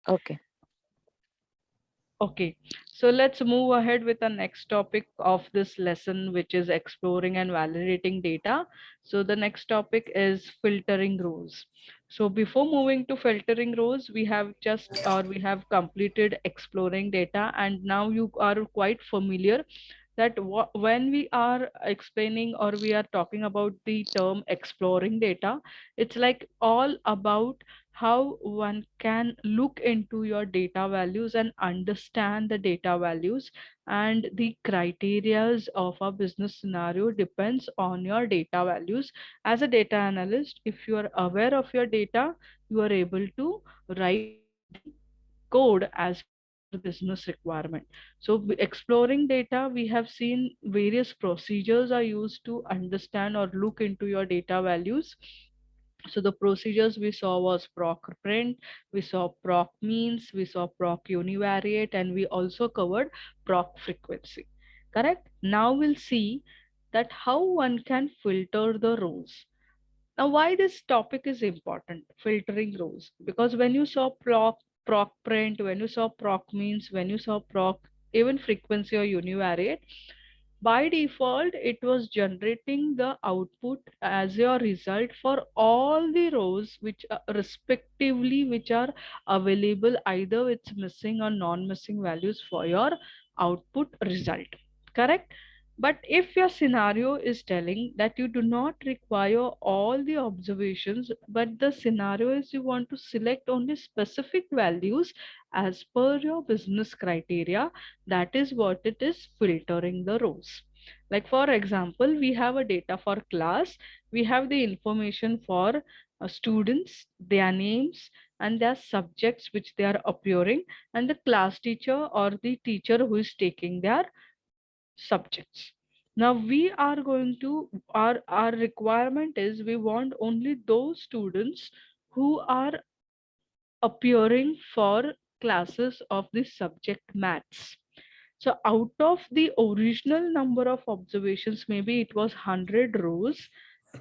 Okay. Okay, so let's move ahead with the next topic of this lesson, which is exploring and validating data. So the next topic is filtering rows. So before moving to filtering rows, we have completed exploring data, and now you are quite familiar that when we are explaining or we are talking about the term exploring data, it's like all about how one can look into your data values and understand the data values, and the criterias of a business scenario depends on your data values. As a data analyst, if you are aware of your data, you are able to write the code as per your business requirement. So exploring data, we have seen various procedures are used to understand or look into your data values. So the procedures we saw was proc print, we saw proc means, we saw proc univariate, and we also covered proc frequency. Correct? Now we'll see that how one can filter the rows. Now, why this topic is important, filtering rows? Because when you saw proc print, when you saw proc means, when you saw proc, even frequency or univariate, by default, it was generating the output as your result for all the rows which are respectively which are available, either it's missing or non-missing values for your output result. Correct? But if your scenario is telling that you do not require all the observations, but the scenario is you want to select only specific values as per your business criteria, that is what it is filtering the rows. Like for example, we have a data for class, we have the information for students, their names and their subjects which they are appearing, and the class teacher or the teacher who is taking their subjects. Now we are going to our requirement is we want only those students who are appearing for classes of the subject maths. So out of the original number of observations, maybe it was 100 rows,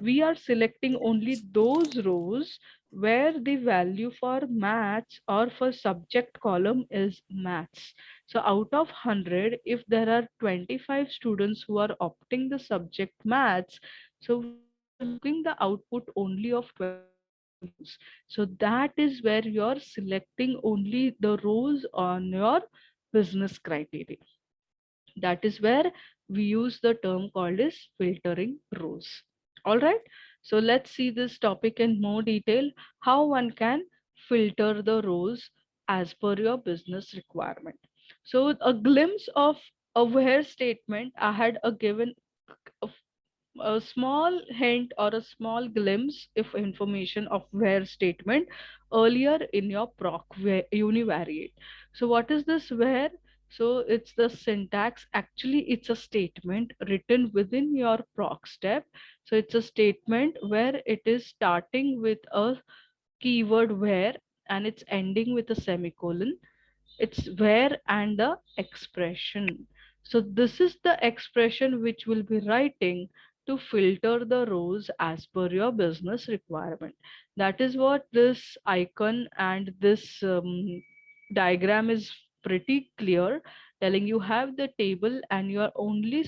we are selecting only those rows where the value for maths or for subject column is maths. So out of 100, if there are 25 students who are opting the subject maths, so we are looking the output only of 25 rows. So that is where you are selecting only the rows on your business criteria. That is where we use the term called as filtering rows. All right. So let's see this topic in more detail, how one can filter the rows as per your business requirement. So a glimpse of a where statement, I had a given a a small hint or a small glimpse of information of where statement earlier in your univariate. So what is this where? So it's the syntax. Actually, it's a statement written within your proc step. So it's a statement where it is starting with a keyword where and it's ending with a semicolon. It's where and the expression. So this is the expression which will be writing to filter the rows as per your business requirement. That is what this icon and this diagram is pretty clear, telling you have the table and you are only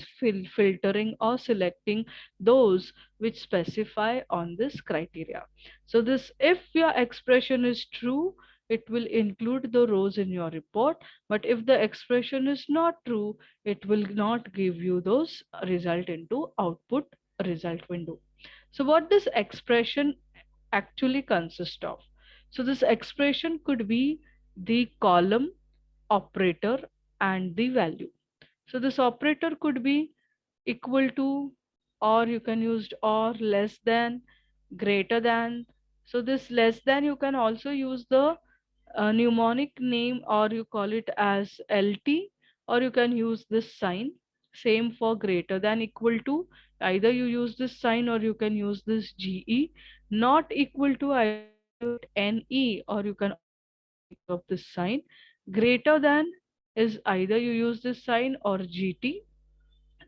filtering or selecting those which specify on this criteria. So this, if your expression is true, it will include the rows in your report, but if the expression is not true, it will not give you those result into output result window. So what this expression actually consist of? So this expression could be the column, operator and the value. So this operator could be equal to, or you can use or, less than, greater than. So this less than, you can also use the mnemonic name, or you call it as LT, or you can use this sign. Same for greater than, equal to, either you use this sign or you can use this GE. Not equal to, either you can use NE or you can also make use of this sign. Greater than is either you use this sign or GT.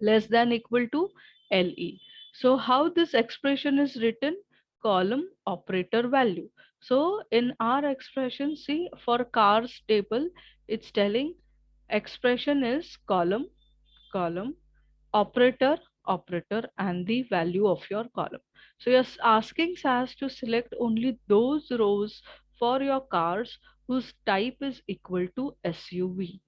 Less than equal to LE. So how this expression is written? column operator value. So in our expression, see, for cars table, it's telling expression is column, column, operator, operator, and the value of your column. So you're asking SAS to select only those rows for your cars whose type is equal to SUV.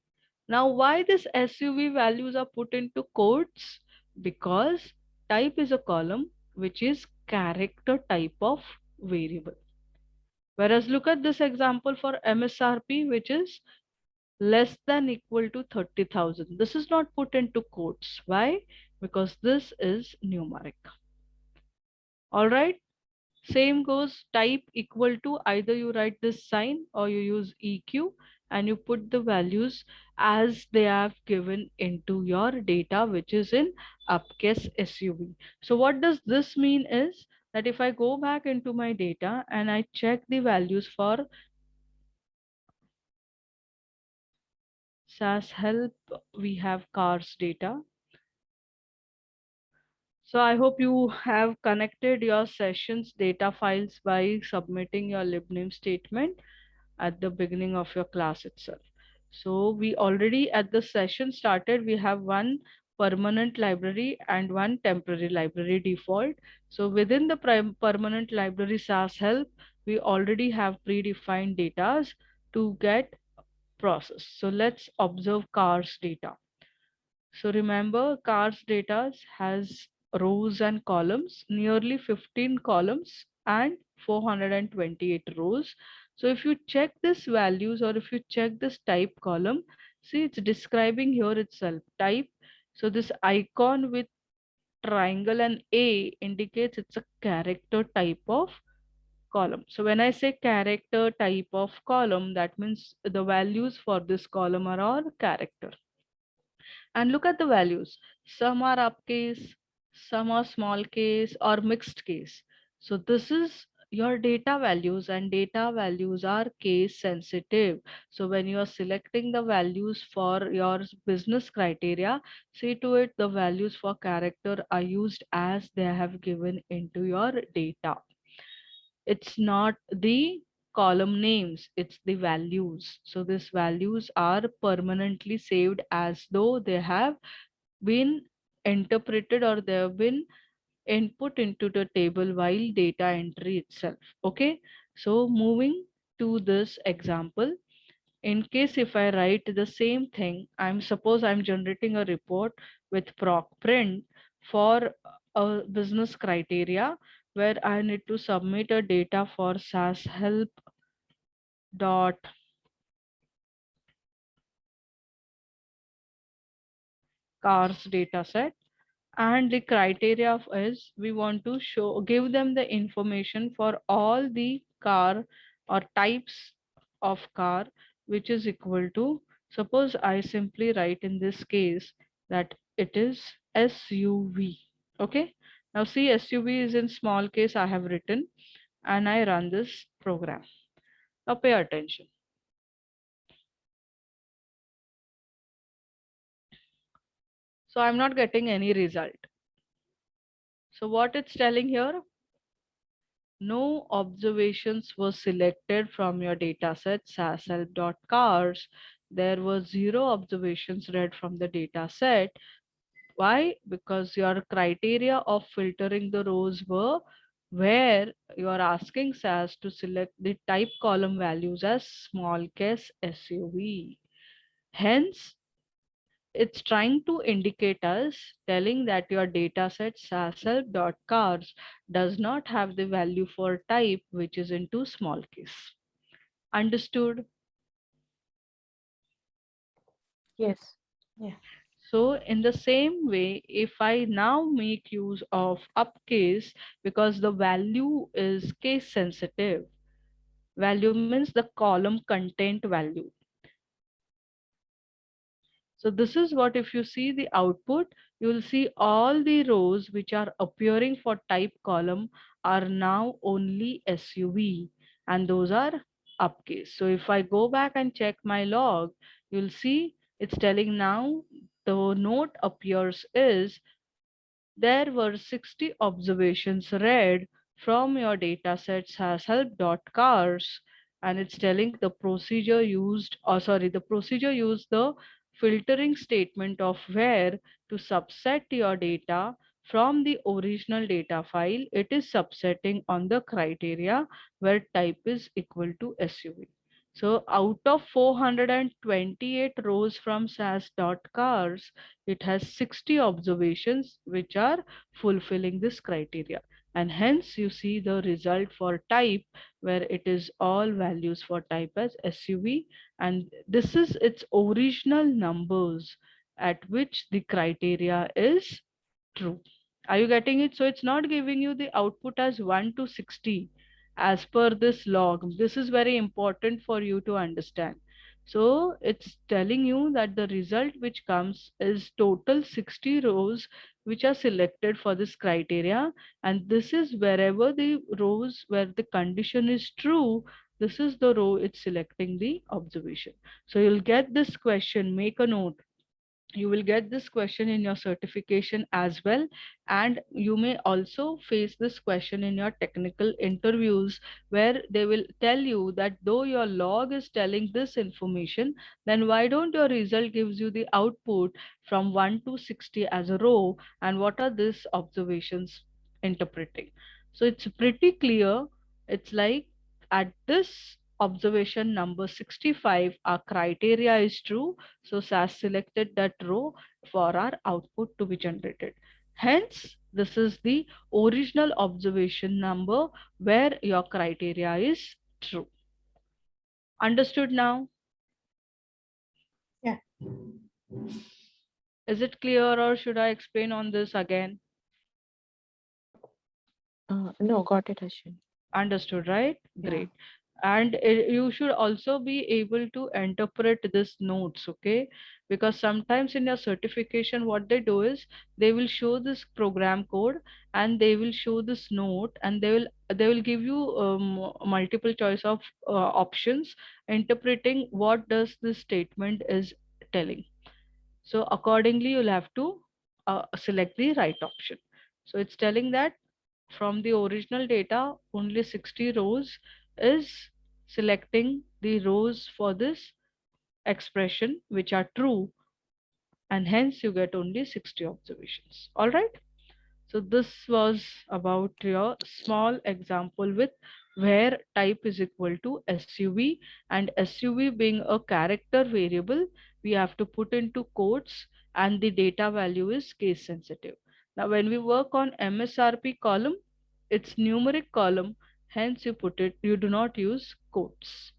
Now, why this SUV values are put into quotes? Because type is a column which is character type of variable. Whereas look at this example for MSRP, which is less than equal to 30,000. This is not put into quotes. Why? Because this is numeric. All right. Same goes type equal to, either you write this sign or you use EQ and you put the values as they have given into your data, which is in uppercase SUV. So what does this mean is that if I go back into my data and I check the values for SAS help, we have cars data. So I hope you have connected your sessions data files by submitting your libname statement at the beginning of your class itself. So we already at the session started, we have one permanent library and one temporary library default. So within the permanent library SAS help, we already have predefined data to get processed. So let's observe cars data. So remember, cars data has rows and columns, nearly 15 columns and 428 rows. So if you check this values or if you check this type column, see it's describing here itself type. So this icon with triangle and A indicates it's a character type of column. So when I say character type of column, that means the values for this column are all character. And look at the values. Some are uppercase, some are small case or mixed case. So this is your data values, and data values are case sensitive. So when you are selecting the values for your business criteria, see to it the values for character are used as they have given into your data. It's not the column names, it's the values. So these values are permanently saved as though they have been interpreted or they have been input into the table while data entry itself. Okay, so moving to this example, in case if I write the same thing, I'm generating a report with proc print for a business criteria where I need to submit a data for SAS help dot cars data set. And the criteria is we want to give them the information for all the car or types of car, which is equal to, suppose I simply write in this case that it is SUV. Okay, now see, SUV is in small case I have written, and I run this program. Now pay attention. So I'm not getting any result. So what it's telling here, no observations were selected from your dataset sashelp.cars. There were 0 observations read from the dataset. Why? Because your criteria of filtering the rows were where you are asking SAS to select the type column values as small case SUV. Hence, it's trying to indicate us telling that your dataset sashelp.cars does not have the value for type which is into small case. Understood? Yes. Yeah. So in the same way, if I now make use of uppercase, because the value is case sensitive, value means the column content value. So this is what, if you see the output, you will see all the rows which are appearing for type column are now only SUV, and those are uppercase. So if I go back and check my log, you'll see it's telling now the note appears is there were 60 observations read from your data sets has help.cars, and it's telling the procedure used, or sorry, the procedure used the filtering statement of where to subset your data from the original data file. It is subsetting on the criteria where type is equal to SUV. So out of 428 rows from SAS.cars, it has 60 observations which are fulfilling this criteria. And hence you see the result for type where it is all values for type as SUV, and this is its original numbers at which the criteria is true. Are you getting it? So it's not giving you the output as 1 to 60 as per this log. This is very important for you to understand. So it's telling you that the result which comes is total 60 rows which are selected for this criteria, and this is wherever the rows where the condition is true, this is the row it's selecting the observation. So you'll get this question, make a note, you will get this question in your certification as well, and you may also face this question in your technical interviews, where they will tell you that though your log is telling this information, then why don't your result gives you the output from 1 to 60 as a row, and what are these observations interpreting? So it's pretty clear. It's like at this observation number 65, our criteria is true, so SAS selected that row for our output to be generated. Hence, this is the original observation number where your criteria is true. Understood now? Yeah. Is it clear, or should I explain on this again? No, got it, Ashwin. Understood, right? Yeah. Great. And you should also be able to interpret this notes, okay? Because sometimes in your certification, what they do is they will show this program code and they will show this note, and they will give you multiple choice of options interpreting what does this statement is telling. So accordingly, you'll have to select the right option. So it's telling that from the original data, only 60 rows is selecting the rows for this expression which are true, and hence you get only 60 observations. All right. So this was about your small example with where type is equal to SUV, and SUV being a character variable, we have to put into quotes, and the data value is case sensitive. Now when we work on MSRP column, it's numeric column, hence you do not use quotes.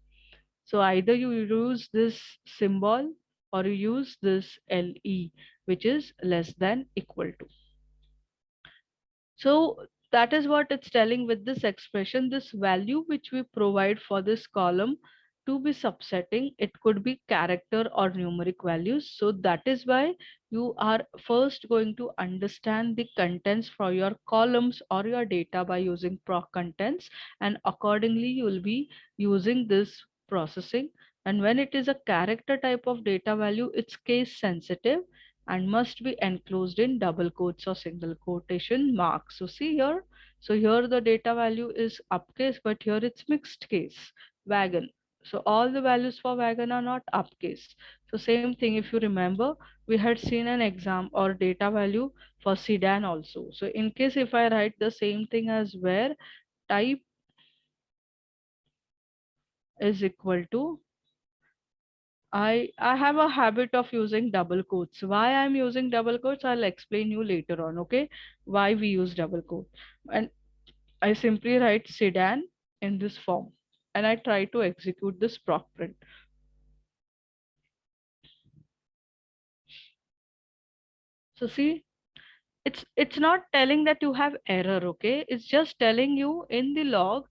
So either you use this symbol or you use this LE, which is less than equal to. So that is what it's telling with this expression, this value which we provide for this column to be subsetting, it could be character or numeric values. So that is why you are first going to understand the contents for your columns or your data by using proc contents, and accordingly you will be using this processing. And when it is a character type of data value, it's case sensitive and must be enclosed in double quotes or single quotation marks. So see here, so here the data value is uppercase, but here it's mixed case, wagon. So all the values for wagon are not uppercase. So same thing, if you remember, we had seen an exam or data value for sedan also. So in case if I write the same thing as where type is equal to, I have a habit of using double quotes. Why I'm using double quotes, I'll explain you later on, okay? Why we use double quote. And I simply write sedan in this form and I try to execute this proc print. So see, it's not telling that you have error, okay? It's just telling you in the log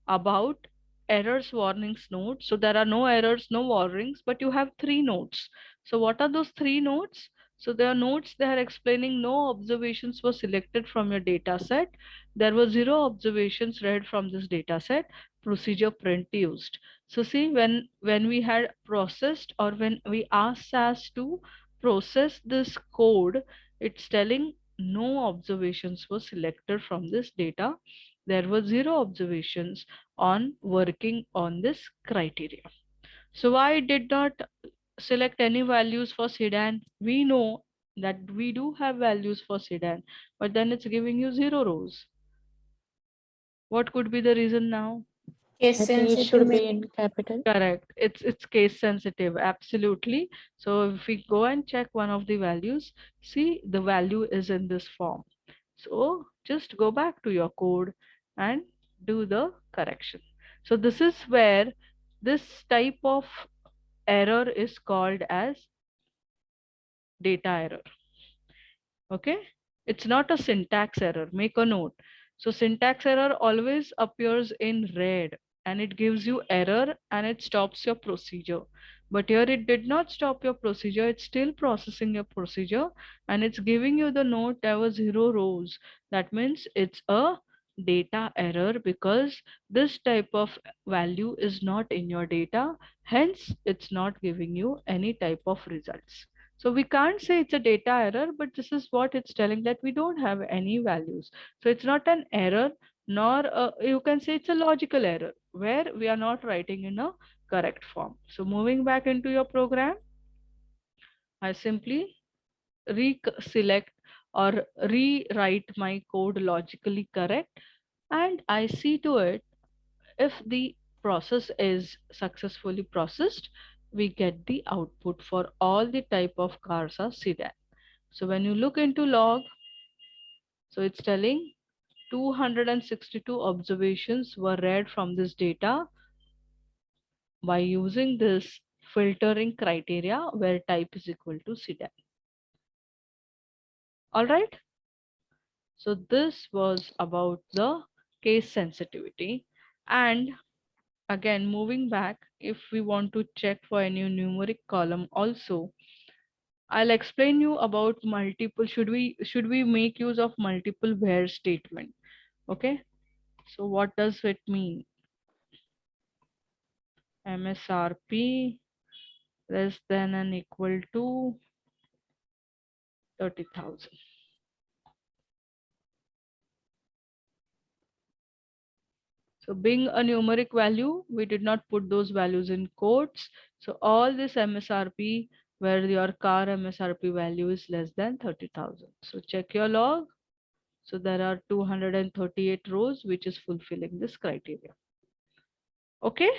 about errors, warnings, notes. So there are no errors, no warnings, but you have three notes. So what are those three notes? So there are notes, they are explaining no observations were selected from your data set. There were zero observations read from this data set. Procedure print used. So see, when we had processed, or when we asked SAS to process this code, it's telling no observations were selected from this data there were 0 observations on working on this criteria. So why it did not select any values for sedan? We know that we do have values for sedan, but then it's giving you 0 rows. What could be the reason now? I think it should be in capital. Correct. It's case sensitive. Absolutely. So if we go and check one of the values, see the value is in this form. So just go back to your code and do the correction. So this is where this type of error is called as data error. Okay, it's not a syntax error. Make a note. So syntax error always appears in red and it gives you error and it stops your procedure. But here it did not stop your procedure. It's still processing your procedure and it's giving you the note there were 0 rows. That means it's a data error because this type of value is not in your data. Hence, it's not giving you any type of results. So we can't say it's a data error, but this is what it's telling, that we don't have any values. So it's not an error, nor you can say it's a logical error where we are not writing in a correct form. So moving back into your program, I simply select or rewrite my code logically correct, and I see to it if the process is successfully processed, we get the output for all the type of cars are sedan. So when you look into log, so it's telling 262 observations were read from this data by using this filtering criteria where type is equal to sedan. All right. So this was about the case sensitivity. And again, moving back, if we want to check for any numeric column also, I'll explain you about multiple, should we make use of multiple where statement. Okay, so what does it mean? MSRP less than and equal to 30,000. So being a numeric value, we did not put those values in quotes. So all this MSRP where your car MSRP value is less than 30,000. So check your log. So there are 238 rows which is fulfilling this criteria. Okay.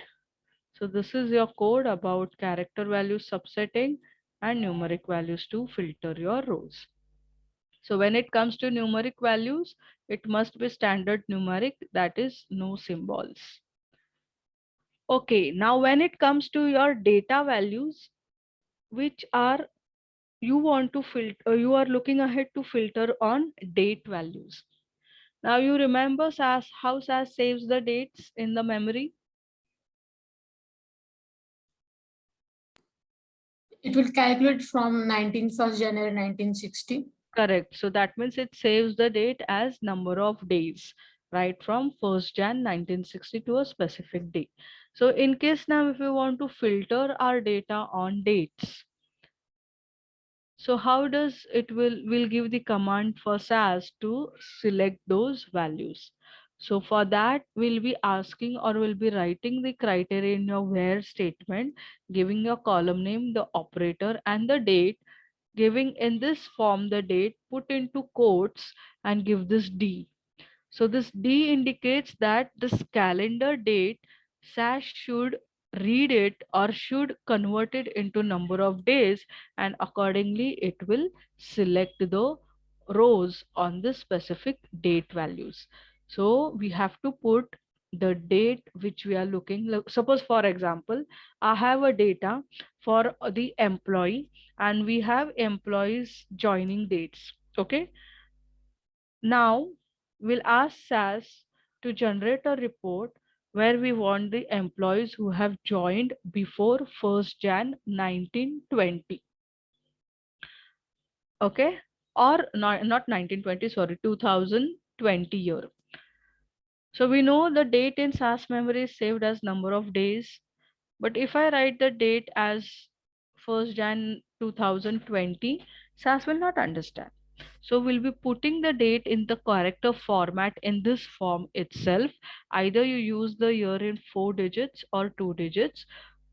So this is your code about character value subsetting and numeric values to filter your rows. So when it comes to numeric values, it must be standard numeric, that is no symbols. Okay, now when it comes to your data values, which are you want to filter, you are looking ahead to filter on date values. Now you remember SAS, how SAS saves the dates in the memory? It will calculate from 1st January 1960. Correct. So that means it saves the date as number of days, right? From 1st Jan 1960 to a specific date. So in case now if we want to filter our data on dates, so how does it will give the command for SAS to select those values? So for that, we'll be asking or we'll be writing the criteria in your where statement, giving your column name, the operator and the date, giving in this form the date, put into quotes and give this D. So this D indicates that this calendar date SAS should read it or should convert it into number of days, and accordingly it will select the rows on the specific date values. So we have to put the date which we are looking. Suppose for example, I have a data for the employee and we have employees joining dates. Okay. Now we'll ask SAS to generate a report where we want the employees who have joined before 1st Jan 1920. Okay, or not 1920, sorry, 2020 year. So we know the date in SAS memory is saved as number of days, but if I write the date as 1st Jan 2020, SAS will not understand. So we'll be putting the date in the character format in this form itself. Either you use the year in 4 digits or 2 digits.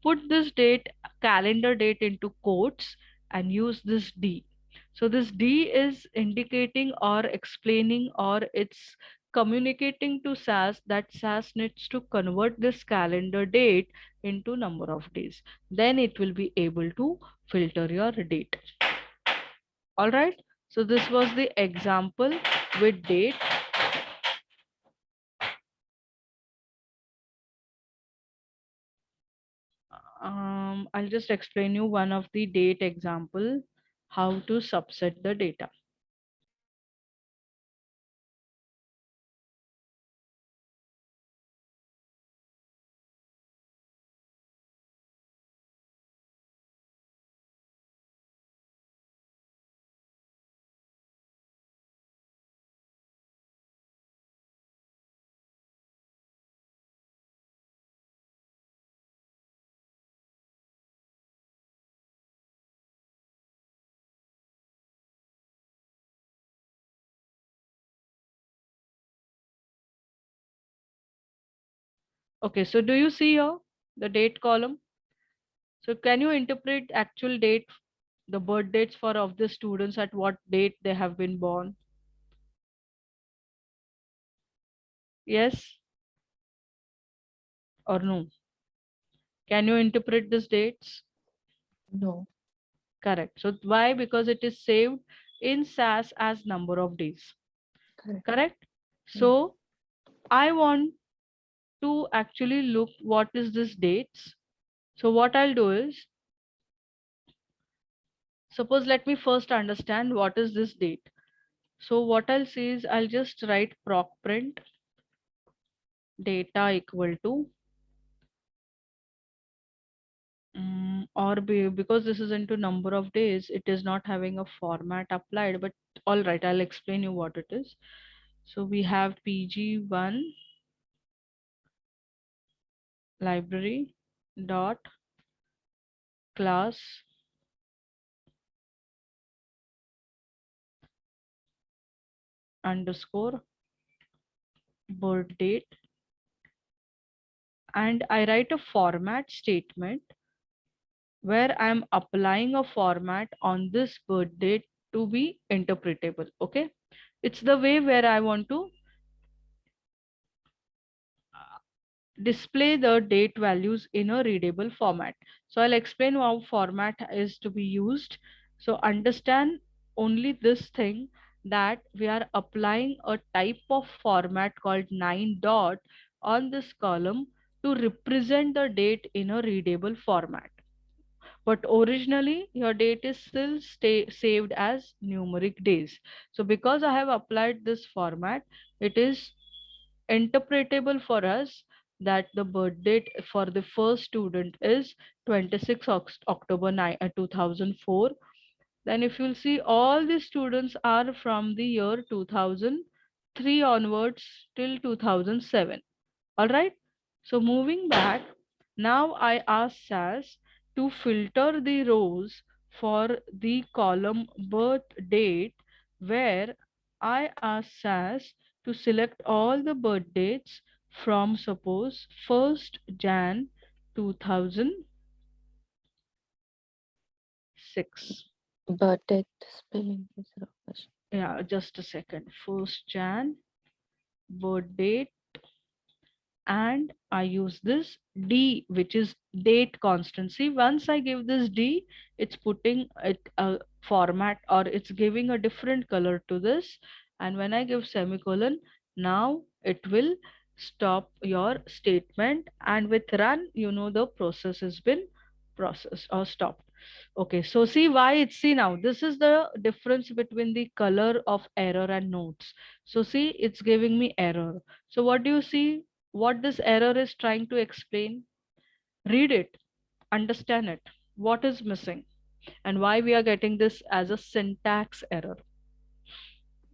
Put this date, calendar date into quotes and use this D. So this D is indicating or explaining or it's communicating to SAS that SAS needs to convert this calendar date into number of days. Then it will be able to filter your date. All right. So this was the example with date. I'll just explain you one of the date example, how to subset the data. Okay, so do you see here the date column? So can you interpret actual date, the birth dates for of the students at what date they have been born? Yes or no? Can you interpret these dates? No. Correct. So why? Because it is saved in SAS as number of days. Correct. Correct. So I want to actually look what is this dates. So what I'll do is, suppose let me first understand what is this date. So what I'll say is I'll just write proc print data equal to because this is into number of days, it is not having a format applied, but all right, I'll explain you what it is. So we have pg1 library dot class underscore birth date, and I write a format statement where I'm applying a format on this birth date to be interpretable. Okay, it's the way where I want to display the date values in a readable format. So I'll explain how format is to be used. So understand only this thing, that we are applying a type of format called 9 dot on this column to represent the date in a readable format. But originally your date is still saved as numeric days. So because I have applied this format, it is interpretable for us that the birth date for the first student is 26 October 2004. Then if you'll see, all the students are from the year 2003 onwards till 2007. All right. So moving back, now I ask SAS to filter the rows for the column birth date, where I ask SAS to select all the birth dates from, suppose, 1st Jan 2006. But it spelling is wrong. Yeah, just a second. 1st Jan birth date, and I use this D, which is date constancy. Once I give this D, it's putting it a format, or it's giving a different color to this. And when I give semicolon, now it will stop your statement, and with run, you know the process has been processed or stopped. Okay, so see why it's, see now, this is the difference between the color of error and notes. So see, it's giving me error. So what do you see? What this error is trying to explain? Read it, understand it. What is missing and why we are getting this as a syntax error?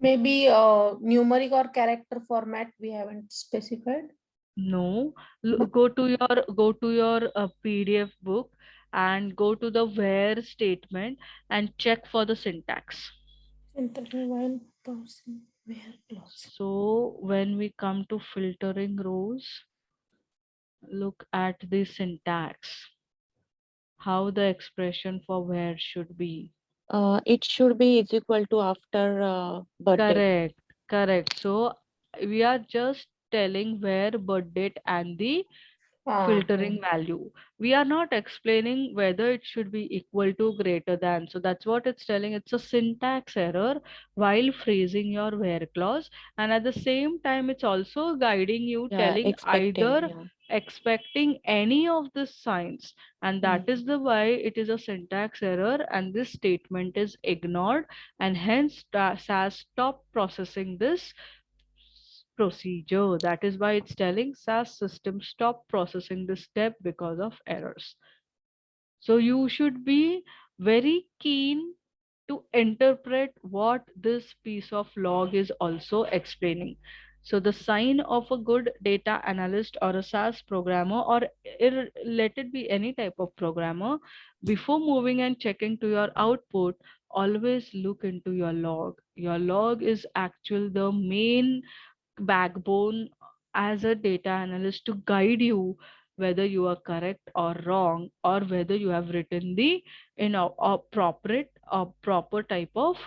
Maybe numeric or character format we haven't specified. No, go to your PDF book and go to the where statement and check for the syntax. Entering while pausing where close. So when we come to filtering rows, look at the syntax, how the expression for where should be. It should be is equal to after birth date. Correct, correct. So we are just telling where birth date and the filtering value. We are not explaining whether it should be equal to, greater than. So that's what it's telling. It's a syntax error while phrasing your where clause. And at the same time, it's also guiding you, Yeah, telling expecting. either Yeah. expecting any of the signs. And that Mm. is the why it is a syntax error and this statement is ignored. And hence SAS stop processing this procedure. That is why it's telling SAS system stop processing this step because of errors. So you should be very keen to interpret what this piece of log is also explaining. So the sign of a good data analyst or a SAS programmer, or let it be any type of programmer, before moving and checking to your output, always look into your log. Your log is actual the main backbone as a data analyst to guide you whether you are correct or wrong, or whether you have written the proper type of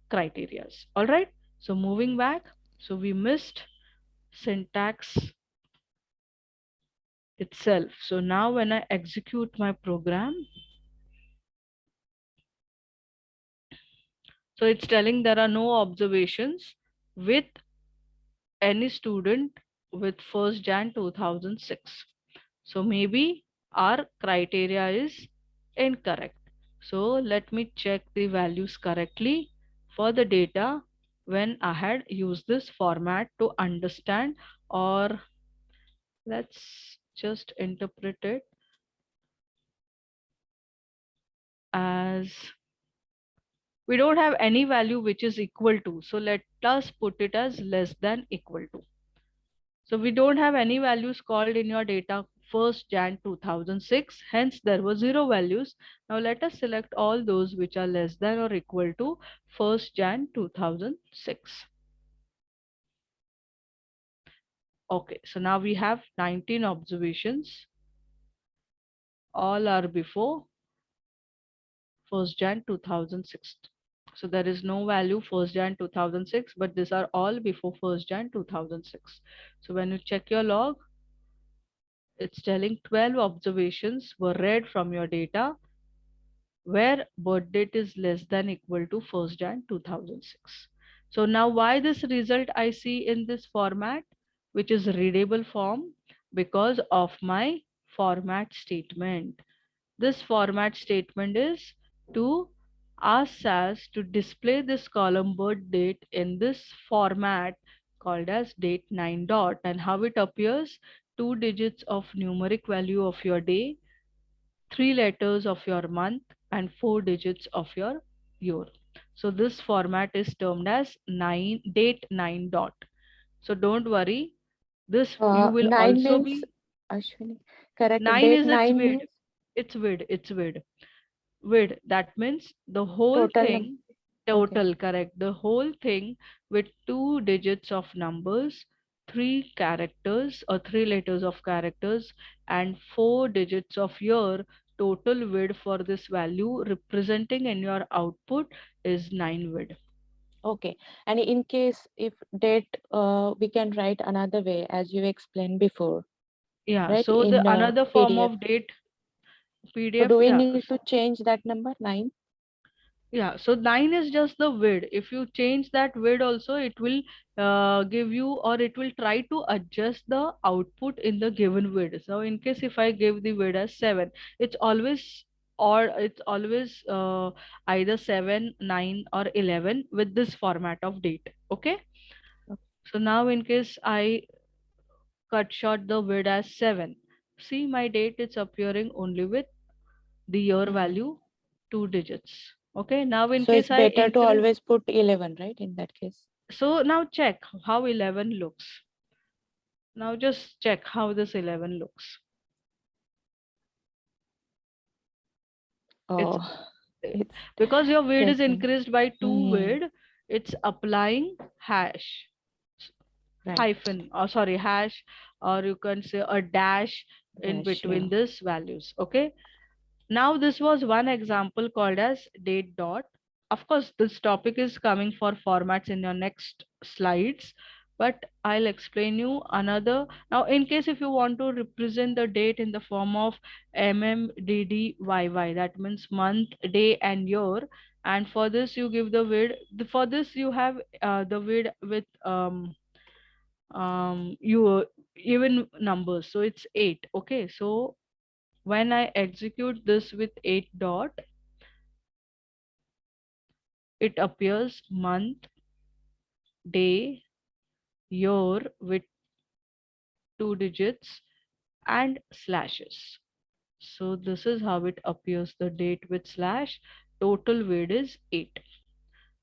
criterias. All right, so moving back, so we missed syntax itself. So now when I execute my program, so it's telling there are no observations with any student with 1st Jan 2006. So maybe our criteria is incorrect. So let me check the values correctly for the data when I had used this format to understand, or let's just interpret it as we don't have any value which is equal to. So let us put it as less than equal to. So we don't have any values called in your data 1st Jan 2006, hence there were 0 values. Now let us select all those which are less than or equal to 1st Jan 2006. Okay, so now we have 19 observations. All are before 1st Jan 2006. So there is no value 1st Jan 2006, but these are all before 1st Jan 2006. So when you check your log, it's telling 12 observations were read from your data where birth date is less than equal to 1st Jan 2006. So now why this result I see in this format, which is readable form, because of my format statement. This format statement is to ask SAS to display this column birth date in this format called as date 9 dot, and how it appears: 2 digits of numeric value of your day, 3 letters of your month, and 4 digits of your year. So this format is termed as date 9 dot. So don't worry, this you will 9 also means, be Ashwini, correct. 9 Date is its 9 width. means It's width. It's width. Width. That means the whole total. thing, Okay. total, correct. The whole thing with 2 digits of numbers, 3 characters or 3 letters of characters, and 4 digits of your total width for this value representing in your output is 9 width. Okay. And in case if date, we can write another way as you explained before, Yeah, right? so the In another form PDF. of date So PDF, do we yeah. need to change that number 9? Yeah, so 9 is just the width. If you change that width also, it will give you, or it will try to adjust the output in the given width. So in case if I give the width as 7, it's always, or it's always either 7, 9 or 11 with this format of date. Okay. Okay. So now in case I cut short the width as 7, see my date it's appearing only with the year Mm. value 2 digits. Okay, now in So it's case I better to increase, always put 11, right? In that case. so now check how 11 looks. Now just check how this 11 looks. It's Oh, it's because your weight is taking. increased by 2 Mm. weight, it's applying hash, Right. hyphen, or sorry, hash, or you can say a dash in Dash, between yeah. these values. Okay. Now this was one example called as date dot. Of course, this topic is coming for formats in your next slides, but I'll explain you another. Now, in case if you want to represent the date in the form of MMDDYY, that means month, day, and year. And for this, you give the width. For this, you have the width with you even numbers. So it's 8. Okay. So when I execute this with 8 dot, it appears month, day, year with 2 digits and slashes. So this is how it appears, the date with slash. Total width is 8.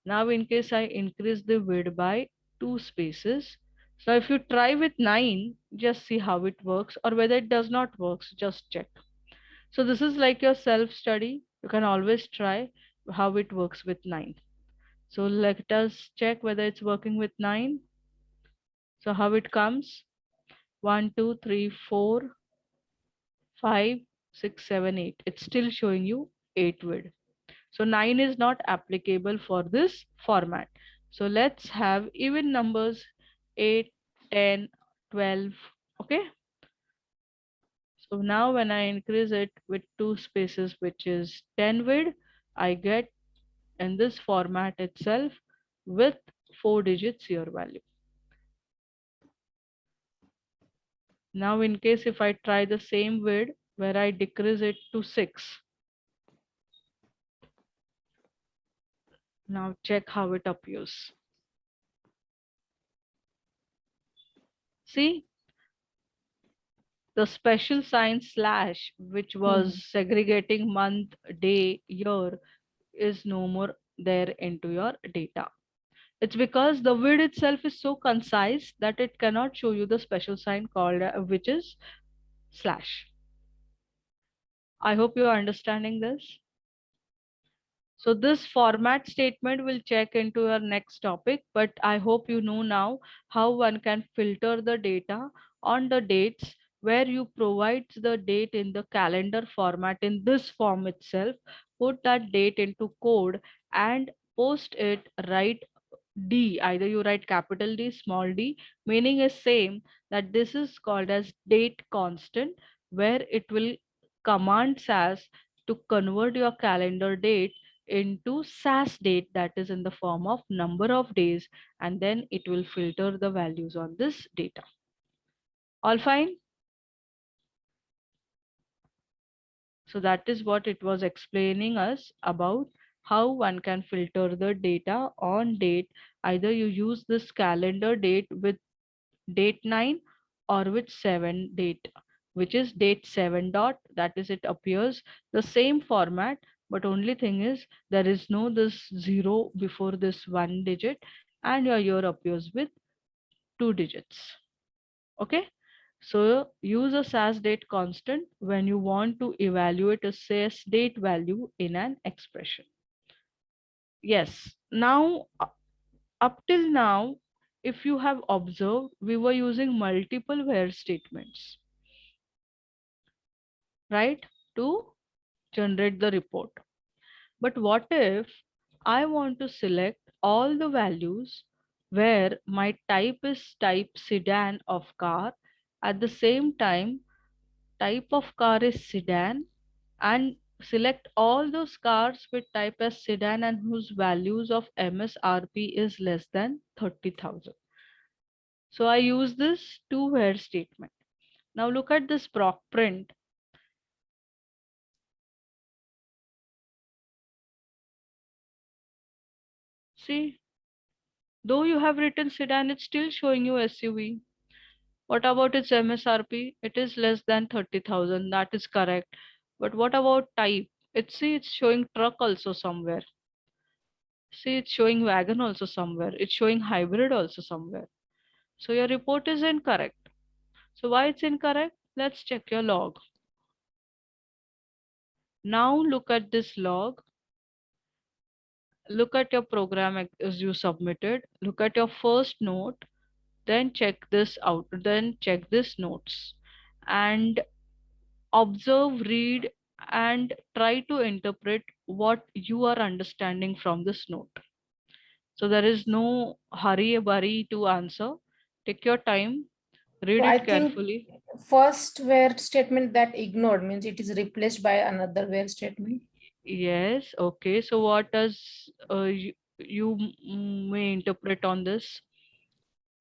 Now in case I increase the width by 2 spaces. So if you try with 9, just see how it works, or whether it does not work, just check. So this is like your self study. You can always try how it works with 9. So let us check whether it's working with 9. So how it comes? 1, 2, 3, 4, 5, 6, 7, 8. It's still showing you 8 width. So 9 is not applicable for this format. So let's have even numbers, 8, 10, 12. Okay. So now when I increase it with 2 spaces, which is 10 width, I get in this format itself with 4 digits year value. Now in case if I try the same width where I decrease it to 6. Now check how it appears. See, the special sign slash, which was segregating month, day, year, is no more there into your data. It's because the width itself is so concise that it cannot show you the special sign called which is slash. I hope you are understanding this. So this format statement will check into your next topic, but I hope you know now how one can filter the data on the dates where you provide the date in the calendar format in this form itself, put that date into code and post it, write D, either you write capital D, small d, meaning is same, that this is called as date constant, where it will command SAS to convert your calendar date into SAS date, that is in the form of number of days, and then it will filter the values on this data. All fine? So that is what it was explaining us about how one can filter the data on date. Either you use this calendar date with date 9 or with 7 date, which is date 7 dot, that is it appears the same format, but only thing is there is no this 0 before this 1 digit, and your year appears with 2 digits. Okay. So use a SAS date constant when you want to evaluate a SAS date value in an expression. Yes. Now, up till now, if you have observed, we were using multiple where statements, right, to generate the report. But what if I want to select all the values where my type is type sedan of car, at the same time type of car is sedan, and select all those cars with type as sedan and whose values of MSRP is less than 30,000. So I use this to where statement. Now look at this proc print. See, though you have written sedan, it's still showing you SUV. What about its MSRP? It is less than 30,000. That is correct. But what about type? It's showing truck also somewhere. See, it's showing wagon also somewhere. It's showing hybrid also somewhere. So your report is incorrect. So why it's incorrect? Let's check your log. Now look at this log. look at your program as you submitted, look at your first note, then check this out, then check this notes, and observe, read, and try to interpret what you are understanding from this note. So there is no hurry burry to answer. Take your time, read So I it think carefully. first where statement that ignored means it is replaced by another where statement. Yes, okay. So what does you may interpret on this?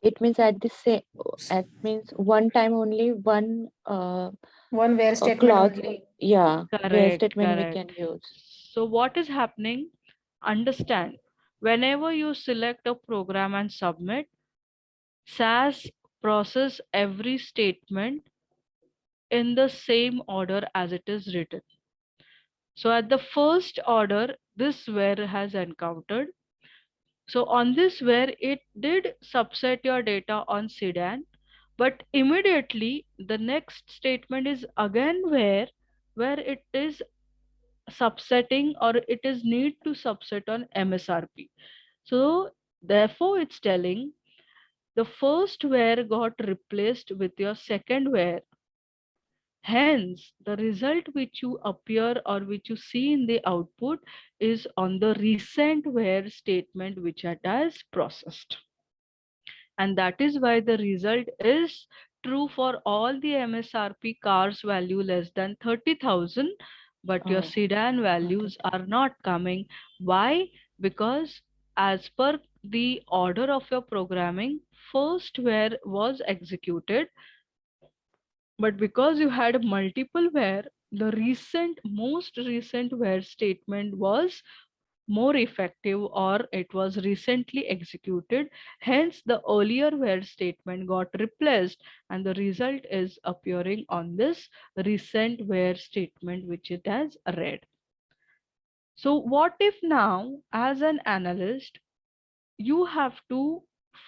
It means at the same, it means one time only one One where a statement clause, only. yeah, where Correct, statement we correct. can use. So what is happening? Understand, whenever you select a program and submit, SAS process every statement in the same order as it is written. So at the first order, this where has encountered. So on this where it did subset your data on Sedan, but immediately the next statement is again where it is subsetting or it is need to subset on MSRP. So therefore it's telling the first where got replaced with your second where. Hence, the result which you appear or which you see in the output is on the recent where statement which it has processed. And that is why the result is true for all the MSRP cars value less than 30,000, but your Oh, sedan got it. values are not coming. Why? Because as per the order of your programming, first where was executed, but because you had multiple where, the most recent where statement was more effective or it was recently executed. Hence, the earlier where statement got replaced and the result is appearing on this recent where statement which it has read. So what if now as an analyst, you have to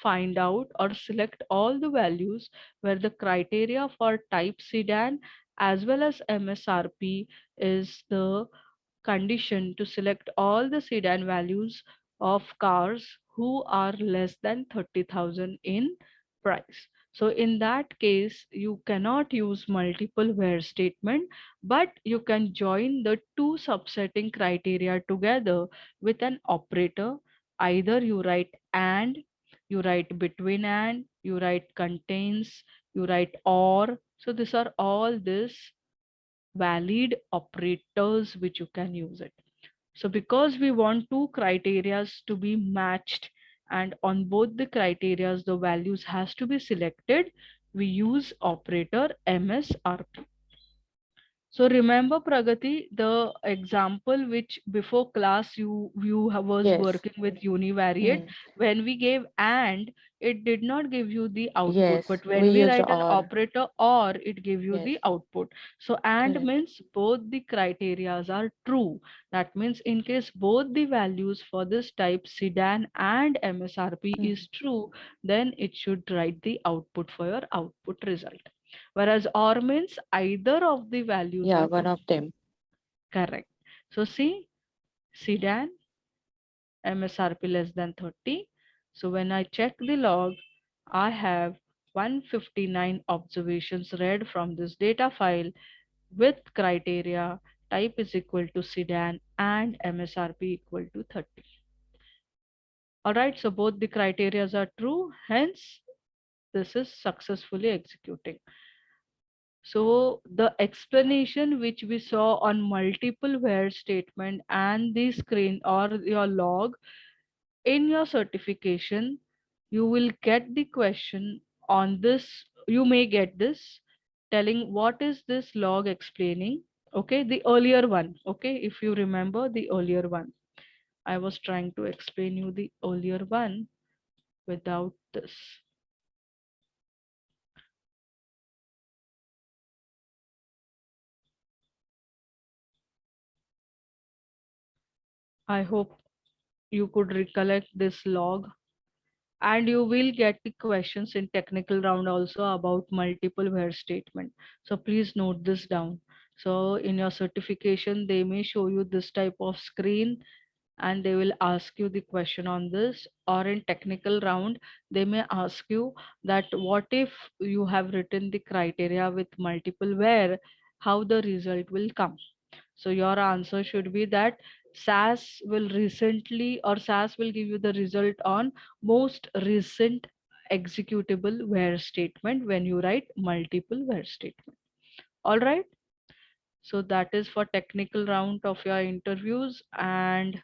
find out or select all the values where the criteria for type sedan as well as MSRP is the condition to select all the sedan values of cars who are less than 30,000 in price. So in that case, you cannot use multiple where statement, but you can join the two subsetting criteria together with an operator. Either you write and, you write between and, you write contains, you write or. So these are all this valid operators which you can use it. So because we want two criterias to be matched and on both the criterias the values has to be selected, we use operator MSRP. So remember Pragati, the example which before class was Yes. working with univariate, Mm. when we gave and, it did not give you the output, Yes, but we when we used write an or. operator or, it give you Yes, the output. So and correct. means both the criterias are true. That means in case both the values for this type sedan and MSRP Mm. is true, then it should write the output for your output result. Whereas or means either of the values Yeah, are one true. of them. Correct. So see, sedan, MSRP less than 30. So when I check the log, I have 159 observations read from this data file with criteria type is equal to sedan and MSRP equal to 30. All right, so both the criterias are true, hence this is successfully executing. So the explanation which we saw on multiple where statement and the screen or your log in your certification, you will get the question on this. You may get this telling what is this log explaining. Okay, the earlier one. Okay, if you remember the earlier one, I was trying to explain you the earlier one without this. I hope you could recollect this log, and you will get the questions in technical round also about multiple where statement. So please note this down. So in your certification, they may show you this type of screen and they will ask you the question on this, or in technical round they may ask you that what if you have written the criteria with multiple where, how the result will come. So your answer should be that SAS will recently, or SAS will give you the result on most recent executable where statement when you write multiple where statement. All right. So that is for technical round of your interviews, and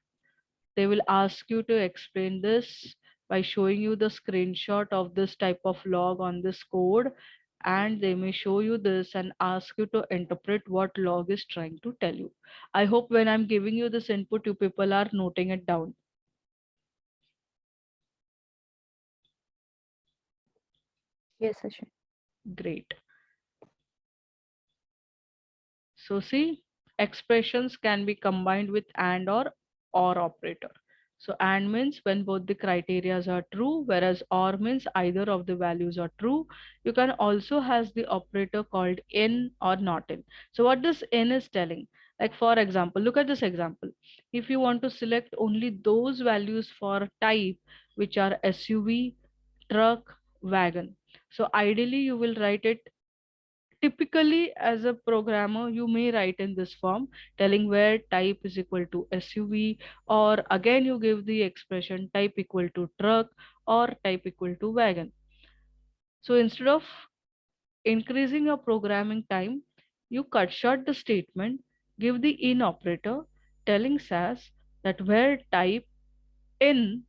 they will ask you to explain this by showing you the screenshot of this type of log on this code, and they may show you this and ask you to interpret what log is trying to tell you. I hope when I'm giving you this input, you people are noting it down. Yes, Ashwin. Great. So see, expressions can be combined with and or operator. So and means when both the criterias are true, whereas or means either of the values are true. You can also has the operator called in or not in. So what this in is telling, like for example, look at this example. If you want to select only those values for type which are SUV, truck, wagon. So ideally you will write it, typically as a programmer you may write in this form telling where type is equal to SUV, or again you give the expression type equal to truck or type equal to wagon. So instead of increasing your programming time, you cut short the statement, give the in operator telling SAS that where type in,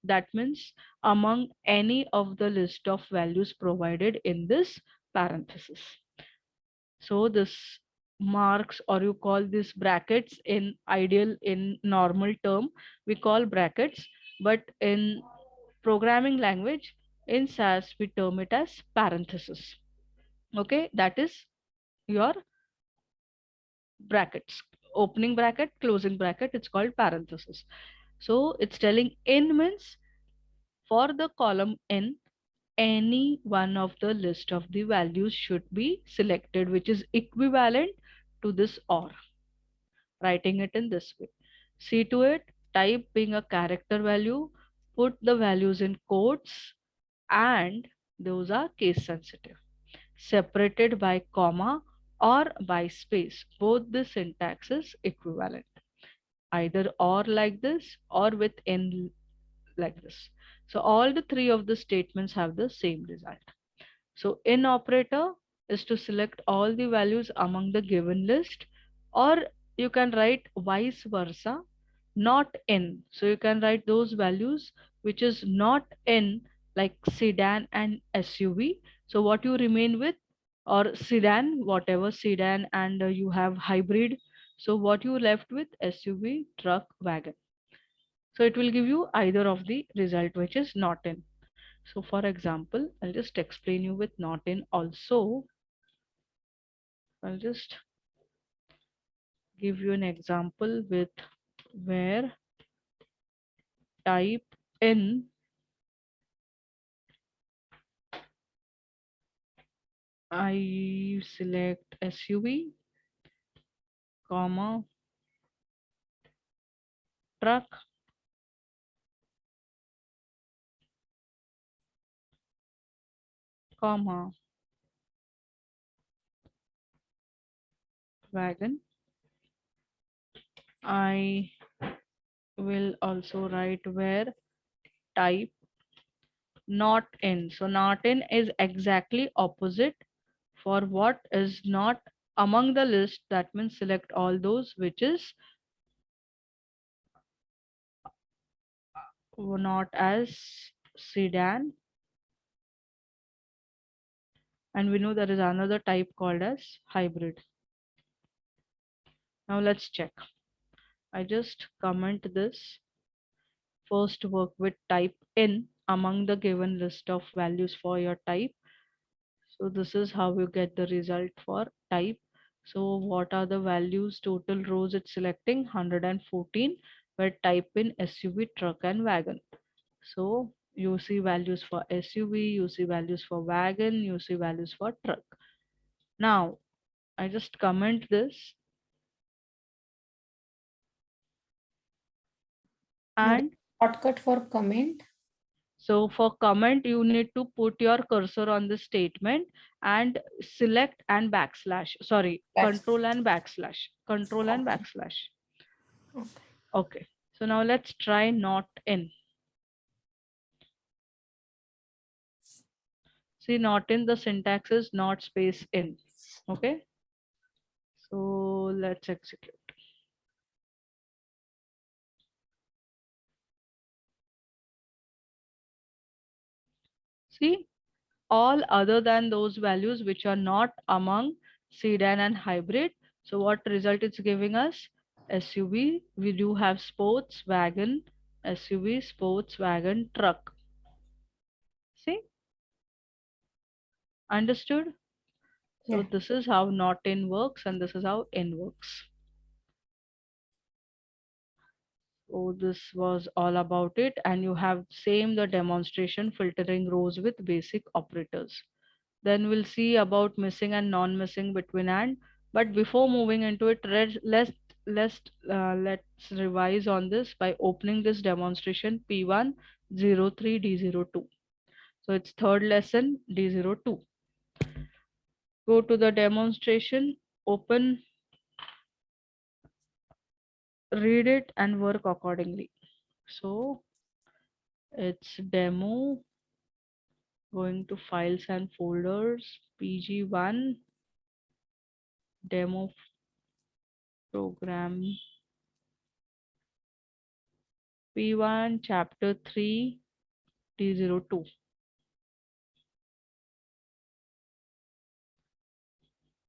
that means among any of the list of values provided in this parenthesis. So this marks, or you call this brackets in ideal, in normal term we call brackets, but in programming language in SAS we term it as parenthesis. Okay, that is your brackets, opening bracket, closing bracket, it's called parenthesis. So it's telling in means for the column in, any one of the list of the values should be selected which is equivalent to this or, writing it in this way. See to it, type being a character value, put the values in quotes, and those are case sensitive, separated by comma or by space. Both the syntax is equivalent, either or like this or with n like this. So all the three of the statements have the same result. So in operator is to select all the values among the given list, or you can write vice versa, not in. So you can write those values which is not in, like sedan and SUV. So what you remain with, or sedan, whatever sedan, and you have hybrid. So what you left with SUV, truck, wagon. So it will give you either of the result which is not in. So for example, I'll just explain you with not in also. I'll just give you an example with where type in, I select SUV, comma, truck, comma, wagon. I will also write where type not in. So not in is exactly opposite for what is not among the list. That means select all those which is not as sedan, and we know there is another type called as hybrid. Now let's check. I just comment this. First work with type in among the given list of values for your type. So this is how you get the result for type. So what are the values, total rows it's selecting? 114, where type in SUV, truck and wagon. So you see values for SUV, you see values for wagon, you see values for truck. Now I just comment this. And Shortcut for comment. so for comment, you need to put your cursor on the statement and select and backslash. Sorry, control and backslash. Control and Okay. backslash. Okay. Okay. So now let's try not in. See, not in, the syntax is not space in. Okay. So let's execute. See, all other than those values which are not among sedan and hybrid. So what result it's giving us? SUV, we do have sports, wagon, SUV, sports, wagon, truck. See? Understood? So Yeah. this is how not in works and this is how in works. So this was all about it, and you have same the demonstration filtering rows with basic operators. Then we'll see about missing and non-missing between and. But before moving into it, let's revise on this by opening this demonstration P103D02. So it's third lesson D02. Go to the demonstration, open, read it and work accordingly. So it's demo, going to files and folders, PG1, demo program, P1, chapter 3, D02.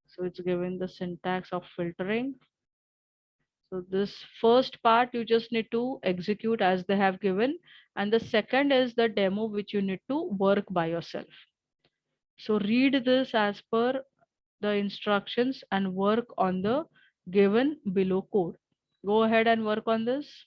So it's giving the syntax of filtering. So this first part you just need to execute as they have given. And the second is the demo which you need to work by yourself. So read this as per the instructions and work on the given below code. Go ahead and work on this.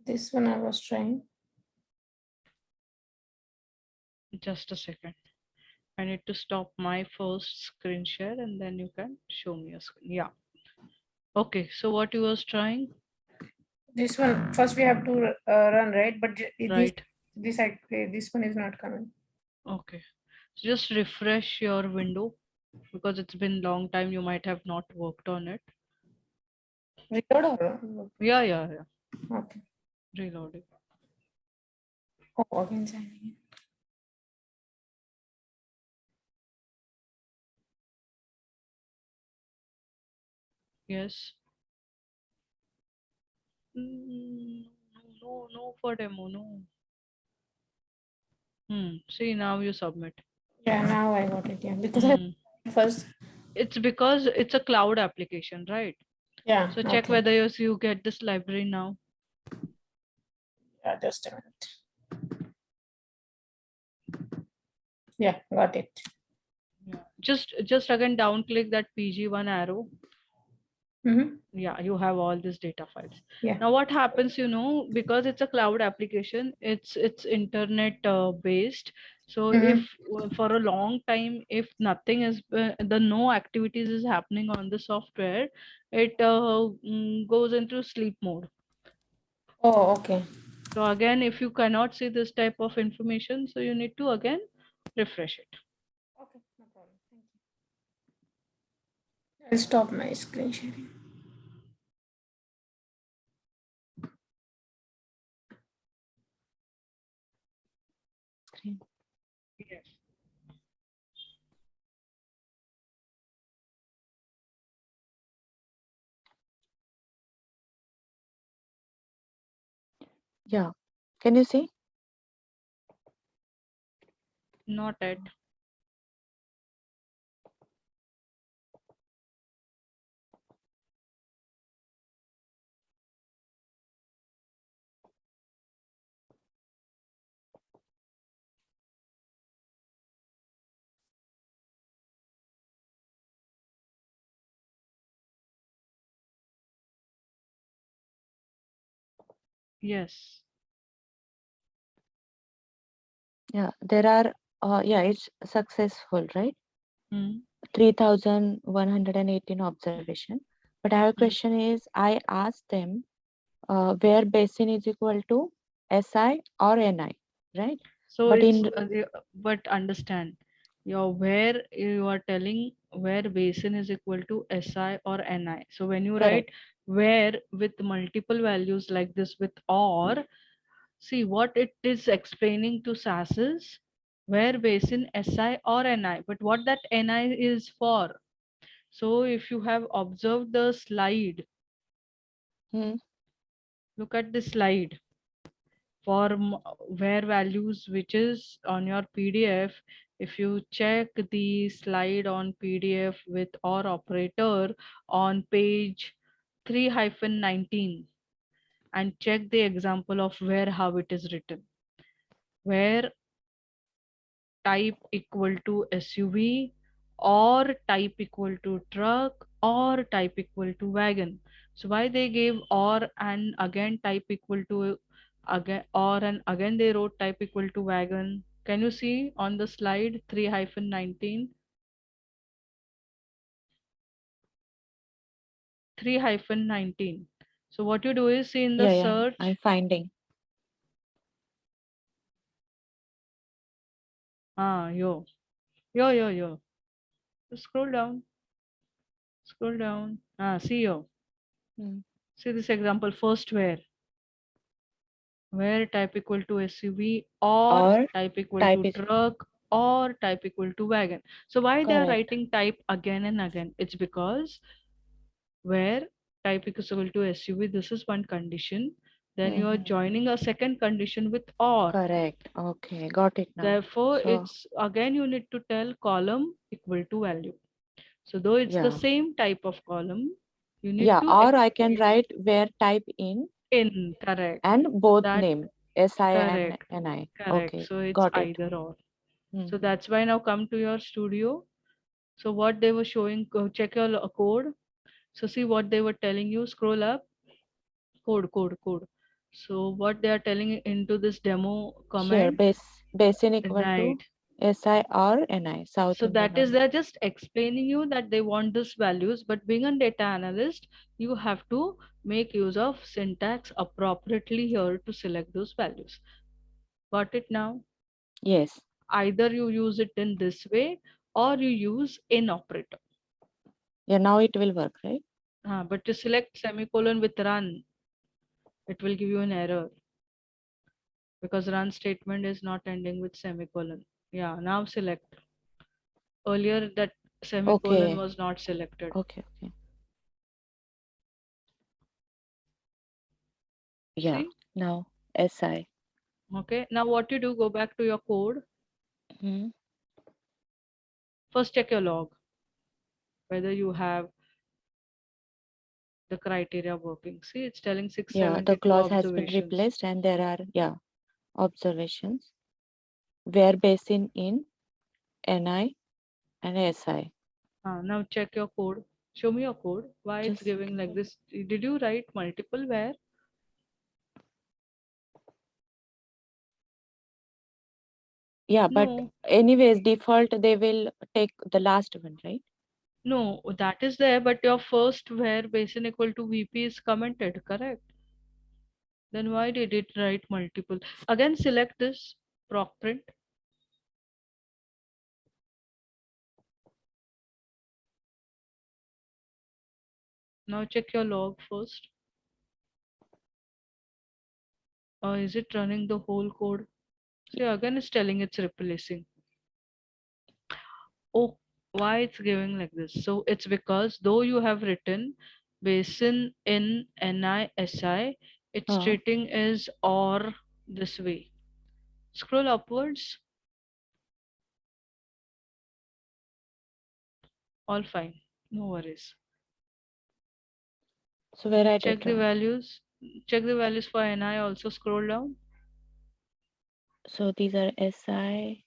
This one I was trying. Just a second. I need to stop my first screen share and then you can show me a screen. Yeah. Okay. So what you was trying? This one first we have to run, right? But Right. this one is not coming. Okay. So just refresh your window because it's been long time. You might have not worked on it. Reload or Yeah. okay. Reloading. Oh, again signing in. Yes. No for demo. No. See, now you submit. Yeah, now I got it. Yeah, because I first. It's because it's a cloud application, right? Yeah. So check Okay. whether you get this library now. Yeah, just a minute. Yeah, got it. Yeah. Just again down click that PG1 arrow. Yeah, you have all these data files. Yeah. Now what happens, because it's a cloud application, it's internet based. So if for a long time, if nothing is the no activities is happening on the software, it goes into sleep mode. Oh, okay. So again, if you cannot see this type of information, so you need to again refresh it. Okay, no problem. Thank you. I'll stop my screen sharing. Screen. Yes. Yeah. Can you see? Not yet. Yes. Yeah, there are, yeah, it's successful, right? Hmm. 3,118 observation. But I have a Hmm. question is, I asked them where basin is equal to SI or NI, right? So But it's in, but understand, your where you are telling where basin is equal to SI or NI. So when you write correct, where with multiple values like this with or, see what it is explaining to SAS is where basin SI or NI, but what that NI is for. So if you have observed the slide, hmm, look at the slide for where values which is on your PDF. If you check the slide on PDF with or operator on page 3-19 and check the example of where how it is written, where type equal to SUV or type equal to truck or type equal to wagon. So why they gave or and again type equal to again or and again they wrote type equal to wagon. Can you see on the slide 3-19? 3-19. So what you do is see in the yeah, yeah, I'm search. finding. Yo. Yo, yo, yo. Just scroll down. Scroll down. See yo. Hmm. See this example first where type equal to SUV or Or type equal type to is truck or type equal to wagon. So why they are correct. writing type again and again? It's because where type is equal to SUV, this is one condition. Then you are Hmm. joining a second condition with or. Correct. Okay, got it now. Therefore, So, it's again you need to tell column equal to value. So though it's the yeah, same type of column, you need yeah, to or I can explain write where type in in correct. and So both that name SI and correct, NI. correct. Okay, So it's got it. either or. So Hmm. that's why now come to your studio. So what they were showing, check your code. So see what they were telling you, scroll up, code. So what they are telling into this demo Here, comment, basin equal to right? SI or NI, South So Indian that is, Oil. they're just explaining you that they want this values, but being a data analyst, you have to make use of syntax appropriately here to select those values. Got it now? Yes. Either you use it in this way or you use in operator. Yeah, now it will work, right? But to select semicolon with run, it will give you an error because run statement is not ending with semicolon. Yeah, now select. Earlier that semicolon Okay, was not selected. okay. Yeah, See? now SI. Okay. Now what you do, go back to your code. Hmm. First check your log, whether you have the criteria working. See, it's telling Yeah, the 672 clause has been observations. replaced and there are, yeah, observations. Where basin in NI and SI. Now check your code. Show me your code. Why it's Just giving give like me. this? Did you write multiple where? Yeah, but No, anyways, default they will take the last one, right? no, that is there, but your first where basin equal to VP is commented, correct? Then why did it write multiple? Again, select this proc print. Now check your log first. Or is it running the whole code? See, again, it's telling it's replacing. Oh, why it's giving like this? So it's because though you have written basin in NISI, its Uh, treating is or this way. Scroll upwards, all fine, no worries. so where I Check did the wrong? values. Check the values for NI. Also scroll down. So these are SI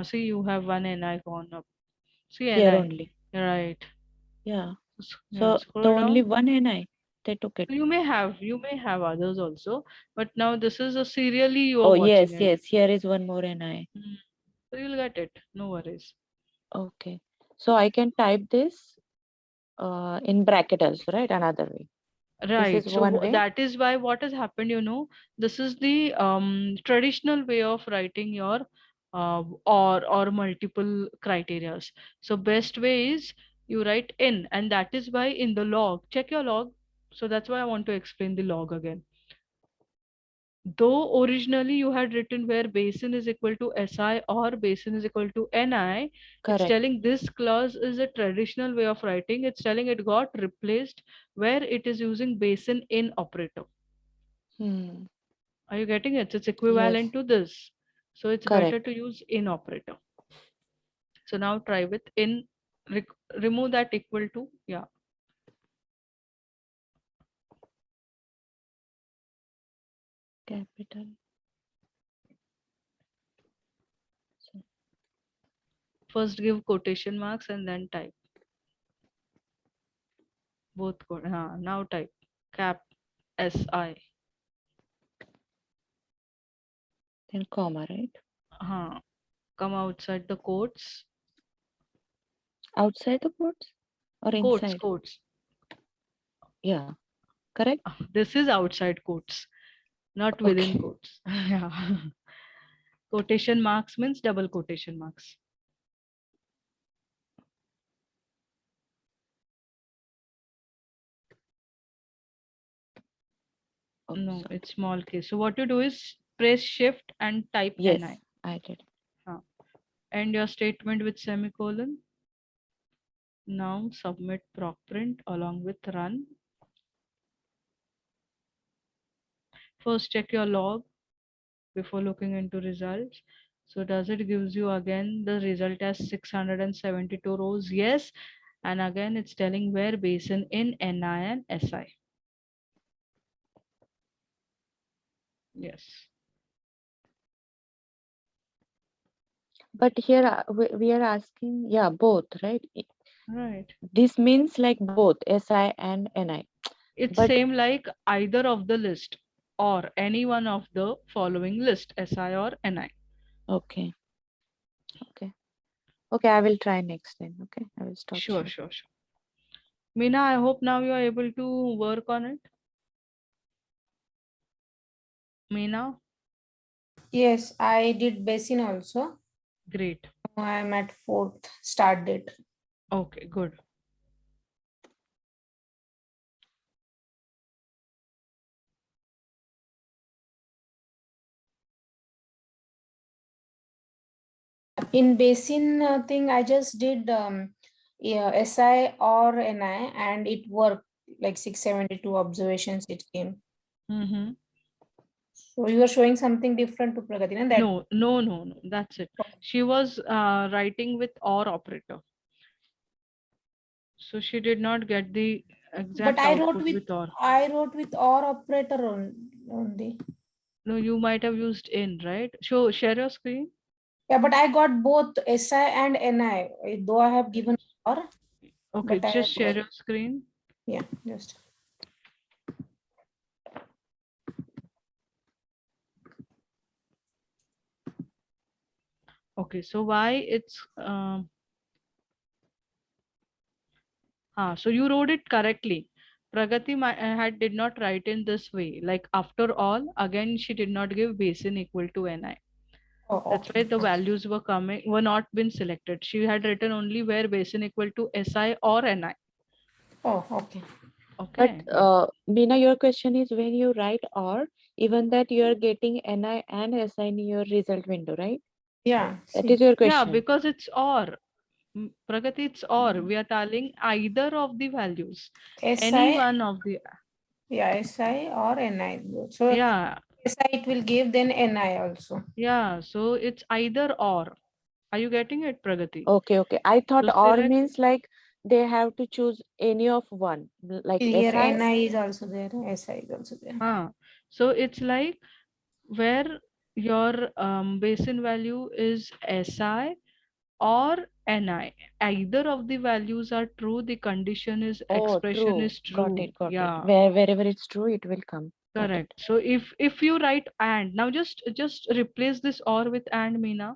See, you have one NI gone up. See here NI, only. right? Yeah. Yeah, So the scroll only down. one NI, they took it. You may have others also, but now this is a serially you are Oh, watching yes, it. yes. Here is one more NI. So you'll get it. No worries. Okay. So I can type this in bracket also, right? Another way. This Right. is So one way. that is why what has happened, this is the traditional way of writing your or multiple criterias. So best way is you write in, and that is why in the log, check your log. So that's why I want to explain the log again. Though originally you had written where basin is equal to SI or basin is equal to NI, it's Correct. telling this clause is a traditional way of writing. It's telling it got replaced where it is using basin in operator. Hmm. Are you getting it? It's Yes, equivalent to this. So it's better correct. to use in operator. So now try with in, remove that equal to, yeah. Capital. So, First give quotation marks and then type. Both, now type cap SI. then comma, right? Come outside the quotes. Outside the quotes or Quotes, inside? quotes. Yeah, correct. This is outside quotes, not within Okay. quotes. Yeah. Quotation marks means double quotation marks. Oh, No, sorry. it's small case. So what you do is press shift and type Yes, NI. I did. End your statement with semicolon. Now submit proc print along with run. First check your log before looking into results. So does it gives you again the result as 672 rows? Yes. And again it's telling where basin in NI and SI. Yes. But here we are asking, yeah, both, right? Right. This means like both SI and NI. It's But same like either of the list or any one of the following list, SI or NI. okay, okay, okay. I will try next time. Okay, I will stop Sure, sharing. sure, sure. Meena, I hope now you are able to work on it. Meena, Yes, I did basin also. great. Now I'm at fourth start date. Okay, good. In basin thing, I just did yeah, SI or NI and it worked like 672 observations it came. Mm-hmm. So you are showing something different to Pragati, na? That No, no, no, no. That's it. She was writing with or operator. So she did not get the but exact output with or. I wrote with or operator only. No, you might have used in, right? Show, share your screen. Yeah, but I got both SI and NI, though I have given or, Okay, but I just have share got, your screen. yeah, just. Okay, so why it's so you wrote it correctly. Pragati had did not write in this way. Like after all, again she did not give basin equal to NI. Oh, That's why okay. the values were not been selected. She had written only where basin equal to SI or NI. Oh, okay. But Okay, good. Meena, your question is when you write or, even that you are getting NI and SI in your result window, right? Yeah, That see. is your Yeah, question. because it's or. Pragati, it's or. We are telling either of the values. Any SI, one of the, yeah, SI or NI. So yeah, SI it will give, then NI also. yeah. So it's either or. Are you getting it, Pragati? Okay, okay. I thought So or select, means like they have to choose any of one, like Here SI. NI is also there, SI is also there. so it's like where your basin value is SI or ni. Either of the values are true, the condition is Oh, expression true. is Got true. it, got it. Yeah, Wherever it's true, it will come. Got it. correct. So if you write and, now just replace this or with and, Meena,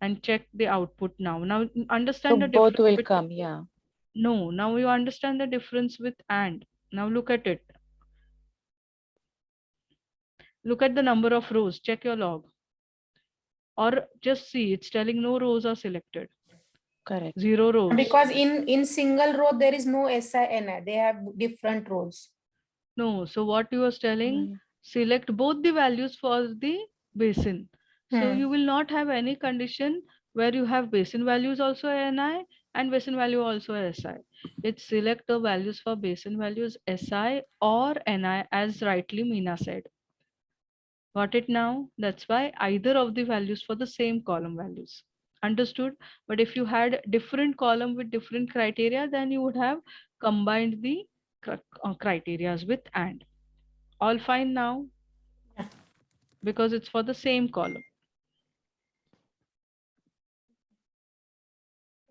and check the output now. Now So understand the both difference will between, come, yeah. no, now you understand the difference with and. Now look at it. Look at the number of rows. Check your log. Or just see, it's telling no rows are selected. Correct. 0 rows. Because in single row, there is no SI, they have different rows. No, so what you was telling, Mm, select both the values for the basin. So you will not have any condition where you have basin values also ni and basin value also si. It's select the values for basin values si or ni, as rightly Meena said. Got it now? That's why either of the values for the same column values. Understood? But if you had different column with different criteria, then you would have combined the criterias with and. All fine now? Yeah. Because it's for the same column.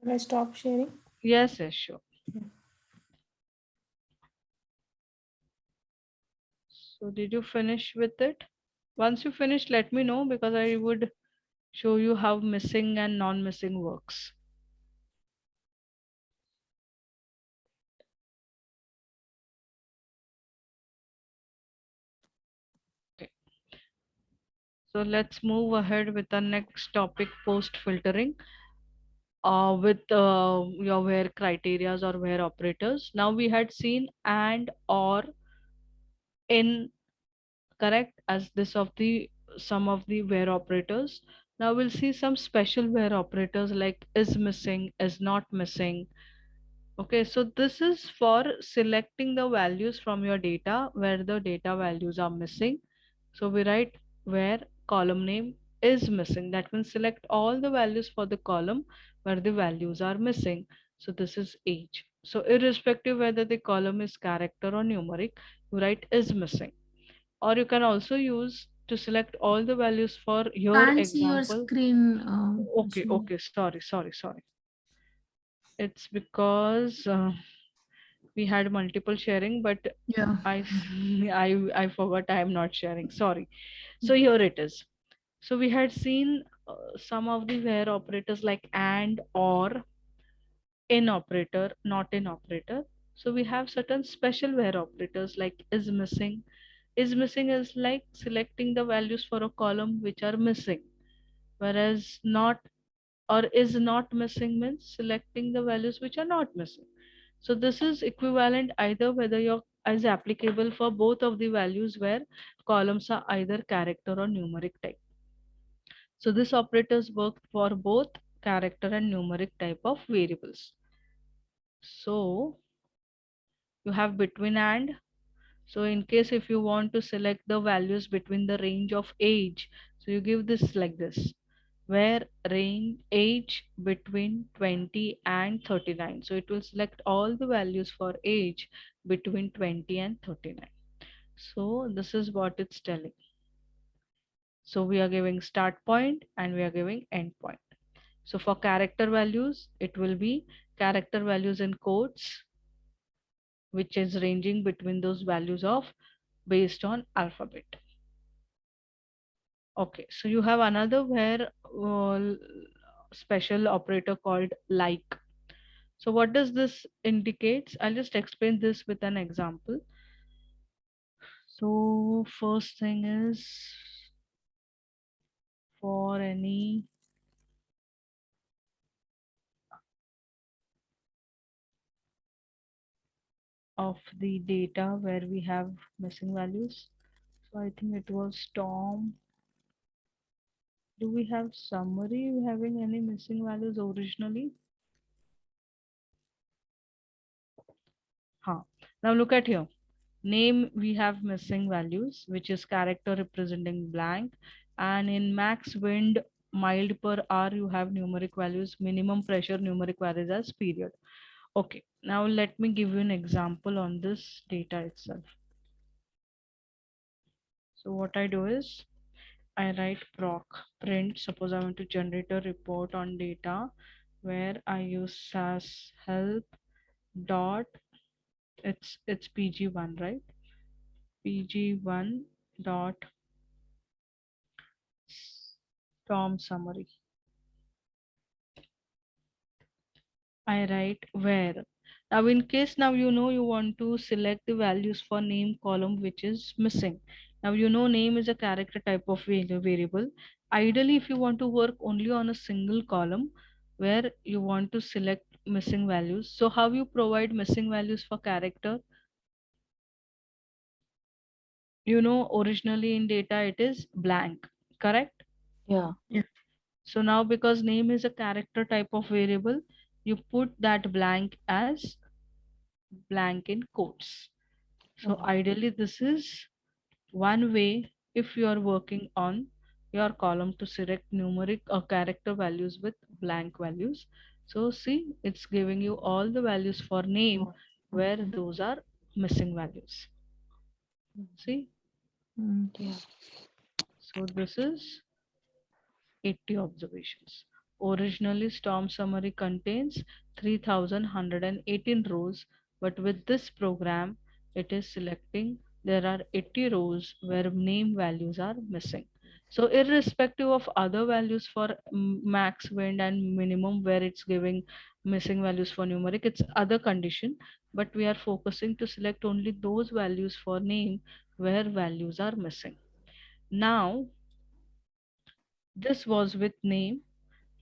Can I stop sharing? Yes, yes, sure. So did you finish with it? Once you finish, let me know, because I would show you how missing and non-missing works. Okay. So let's move ahead with the next topic, post filtering. With your where criterias or where operators. Now we had seen and, or, in, correct, as this of the some of the where operators. Now we'll see some special where operators like is missing, is not missing. Okay, so this is for selecting the values from your data where the data values are missing. So we write where column name is missing. That means select all the values for the column where the values are missing. So this is age. So irrespective whether the column is character or numeric, you write is missing. Or you can also use to select all the values for your Can't see your example. screen. Okay, okay, sorry. It's because we had multiple sharing, but Yeah. I I forgot I am not sharing. Sorry. So here it is. So we had seen some of the where operators like and, or, in operator, not in operator. So we have certain special where operators like is missing. Is missing is like selecting the values for a column which are missing, whereas not or is not missing means selecting the values which are not missing. So this is equivalent either whether you're is applicable for both of the values where columns are either character or numeric type. So this operators work for both character and numeric type of variables. So you have between and. So in case if you want to select the values between the range of age, so you give this like this, where range age between 20 and 39. So it will select all the values for age between 20 and 39. So this is what it's telling. So we are giving start point and we are giving end point. So for character values, it will be character values in quotes, which is ranging between those values of based on alphabet. Okay, so you have another where special operator called like. So what does this indicates? I'll just explain this with an example. So first thing is, for any of the data where we have missing values. So I think it was Tom. Do we have summary having any missing values originally? Huh. Now look at here. Name, we have missing values, which is character representing blank. And in max wind, mild per hour, you have numeric values. Minimum pressure, numeric values as period. Okay, now let me give you an example on this data itself. So what I do is, I write proc print. Suppose I want to generate a report on data where I use SAS help dot, it's pg1, right? pg1 dot storm summary. I write where. Now in case now you know you want to select the values for name column which is missing. Now you know name is a character type of variable. Ideally if you want to work only on a single column where you want to select missing values. So how you provide missing values for character? You know originally in data it is blank, correct? Yeah. So now because name is a character type of variable, you put that blank as blank in quotes. So Oh. ideally this is one way if you are working on your column to select numeric or character values with blank values. So see, it's giving you all the values for name Oh. where those are missing values. See, Yeah. so this is 80 observations. Originally, storm summary contains 3,118 rows, but with this program, it is selecting there are 80 rows where name values are missing. So irrespective of other values for max wind and minimum where it's giving missing values for numeric, it's other condition, but we are focusing to select only those values for name where values are missing. Now, this was with name.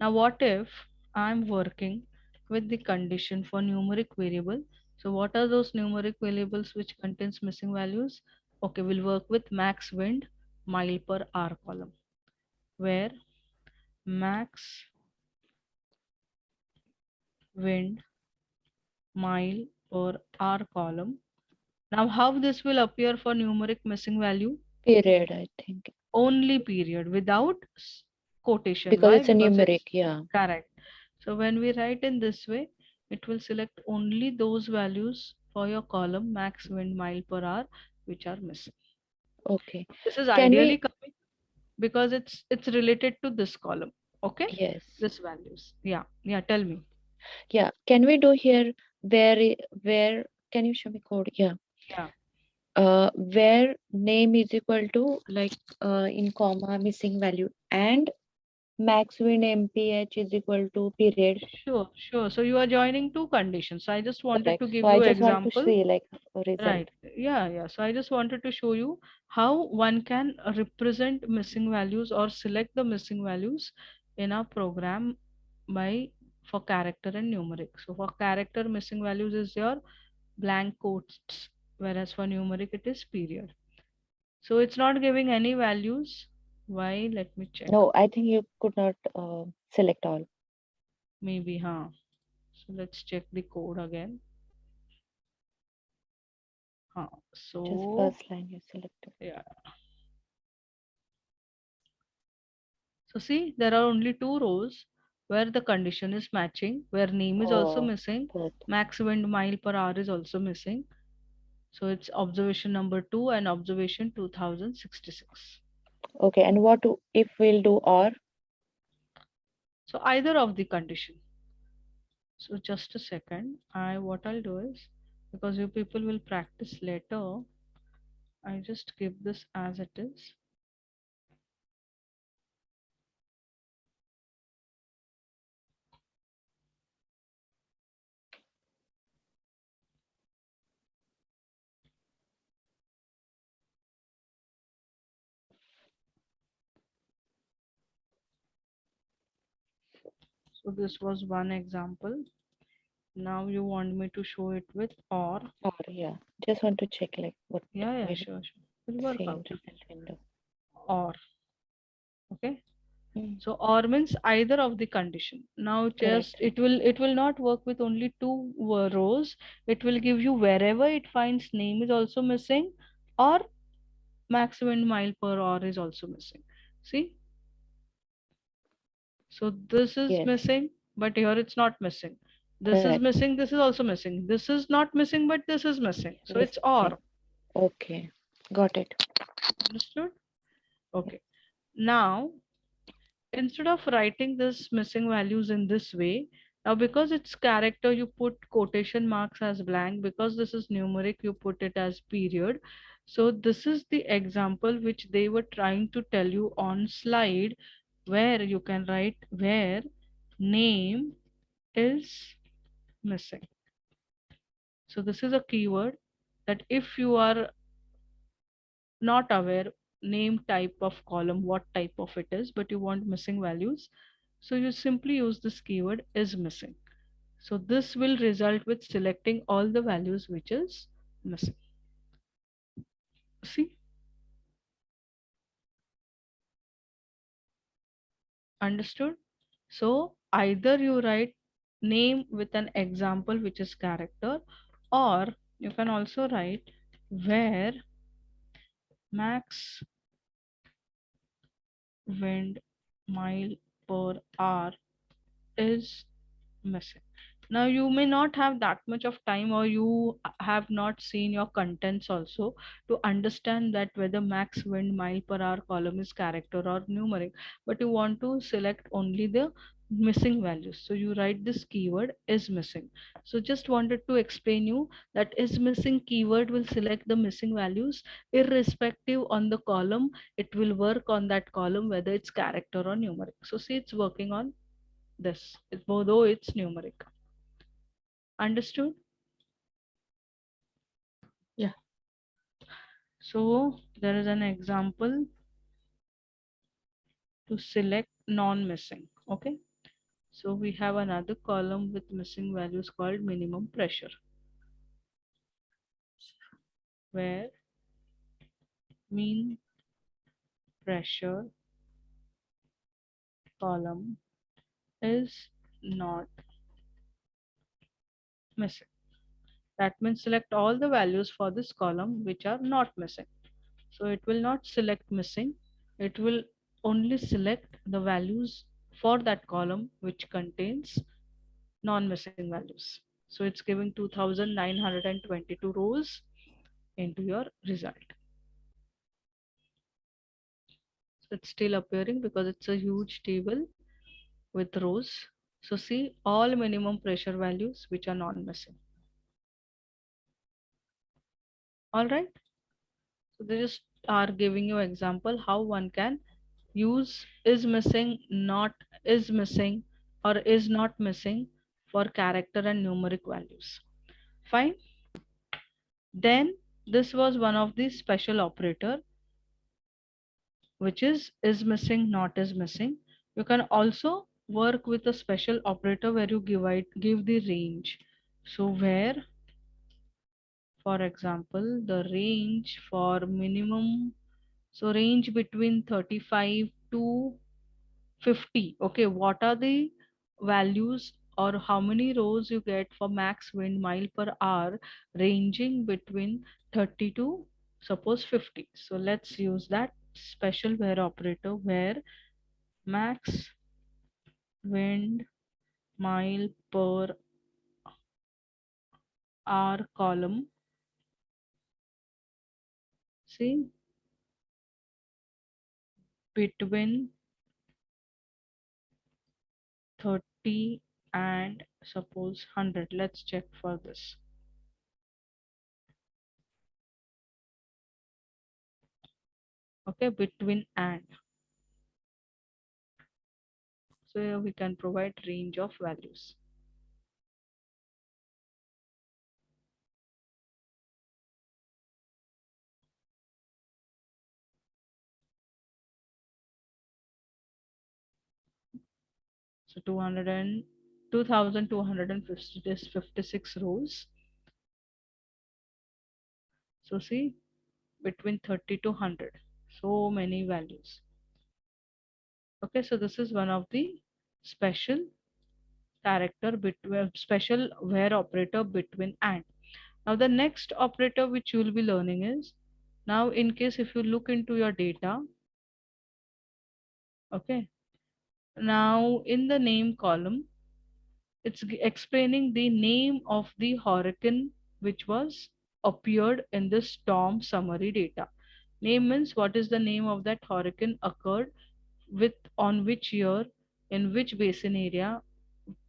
Now what if I'm working with the condition for numeric variable? So what are those numeric variables which contains missing values? Okay, we'll work with max wind mile per hour column, where max wind mile per hour column. Now how this will appear for numeric missing value? Period, I think. Only period without quotation. Because Why? it's a Because numeric, it's yeah. correct. So when we write in this way, it will select only those values for your column max wind mile per hour which are missing. Okay. This is Can ideally we, coming because it's related to this column. Okay, yes. this values. Yeah, tell me. Yeah. Can we do here where can you show me code? Yeah. Yeah, Where name is equal to like in comma missing value and max wind MPH is equal to period. sure. So you are joining two conditions. So I just wanted Correct. to So give I you just want to example. see like a result. Right. Yeah. So I just wanted to show you how one can represent missing values or select the missing values in a program by for character and numeric. So for character, missing values is your blank quotes, whereas for numeric it is period. So it's not giving any values. Why? Let me check. No, I think you could not select all. Maybe, huh? So let's check the code again. Huh. Just So first line you selected. yeah. So see, there are only two rows where the condition is matching, where name is also Oh, missing, both. max wind mile per hour is also missing. So it's observation number 2 and observation 2066. Okay, and what if we'll do or? So either of the condition. So just a second. What I'll do is, because you people will practice later, I just give this as it is. So this was one example. Now you want me to show it with or. Or, yeah. Just want to check like what Yeah, will sure. Will work see in out. result window. Or, okay. Mm, So or means either of the condition. Now just correct. it will not work with only two rows. It will give you wherever it finds name is also missing or maximum mile per hour is also missing. See, so this is Yes, missing, but here it's not missing. This is correct. missing, this is also missing. This is not missing, but this is missing. So This it's missing. or. Okay, got it. Understood? Okay. Now, instead of writing this missing values in this way, now because it's character, you put quotation marks as blank. Because this is numeric, you put it as period. So this is the example which they were trying to tell you on slide, where you can write where name is missing. So this is a keyword that if you are not aware name type of column, what type of it is, but you want missing values, so you simply use this keyword is missing. So this will result with selecting all the values which is missing. See, understood? So either you write name with an example which is character, or you can also write where max wind mile per hour is missing. Now you may not have that much of time, or you have not seen your contents also to understand that whether max wind mile per hour column is character or numeric, but you want to select only the missing values, so you write this keyword is missing. So just wanted to explain you that is missing keyword will select the missing values irrespective on the column. It will work on that column whether it's character or numeric. So see, it's working on this, although it's numeric. Understood? Yeah. So there is an example to select non-missing. Okay. So we have another column with missing values called minimum pressure, where mean pressure column is not missing. That means select all the values for this column which are not missing. So it will not select missing. It will only select the values for that column which contains non-missing values. So it's giving 2922 rows into your result. So it's still appearing because it's a huge table with rows. So see all minimum pressure values which are non-missing. All right. So they just are giving you example how one can use is missing, not is missing, or is not missing for character and numeric values. Fine. Then this was one of the special operator, which is missing, not is missing. You can also work with a special operator where you give the range. So where, for example, the range for minimum, so range between 35 to 50. Okay, what are the values or how many rows you get for max wind mile per hour ranging between 30 to suppose 50. So let's use that special where operator where max wind mile per hour column, see, between 30 and suppose 100. Let's check for this. Okay, between and. So here we can provide range of values. So 2,256 rows. So see, between 30 to 100. So many values. Okay, so this is one of the special character between special where operator between and. Now the next operator which you will be learning is, now in case if you look into your data, okay, now in the name column, it's explaining the name of the hurricane which was appeared in the storm summary data. Name means what is the name of that hurricane occurred with on which year, in which basin area,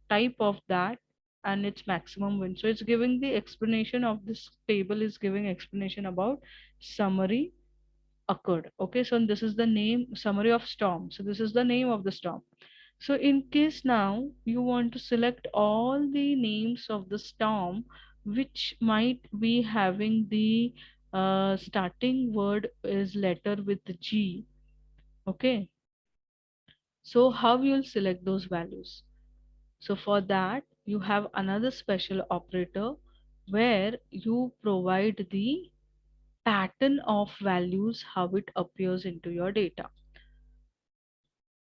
type of that, and its maximum wind. So it's giving the explanation of this table is giving explanation about summary occurred. Okay, so this is the name summary of storm. So this is the name of the storm. So in case now you want to select all the names of the storm which might be having the starting word is letter with G. Okay, so how you'll select those values? So for that you have another special operator where you provide the pattern of values, how it appears into your data.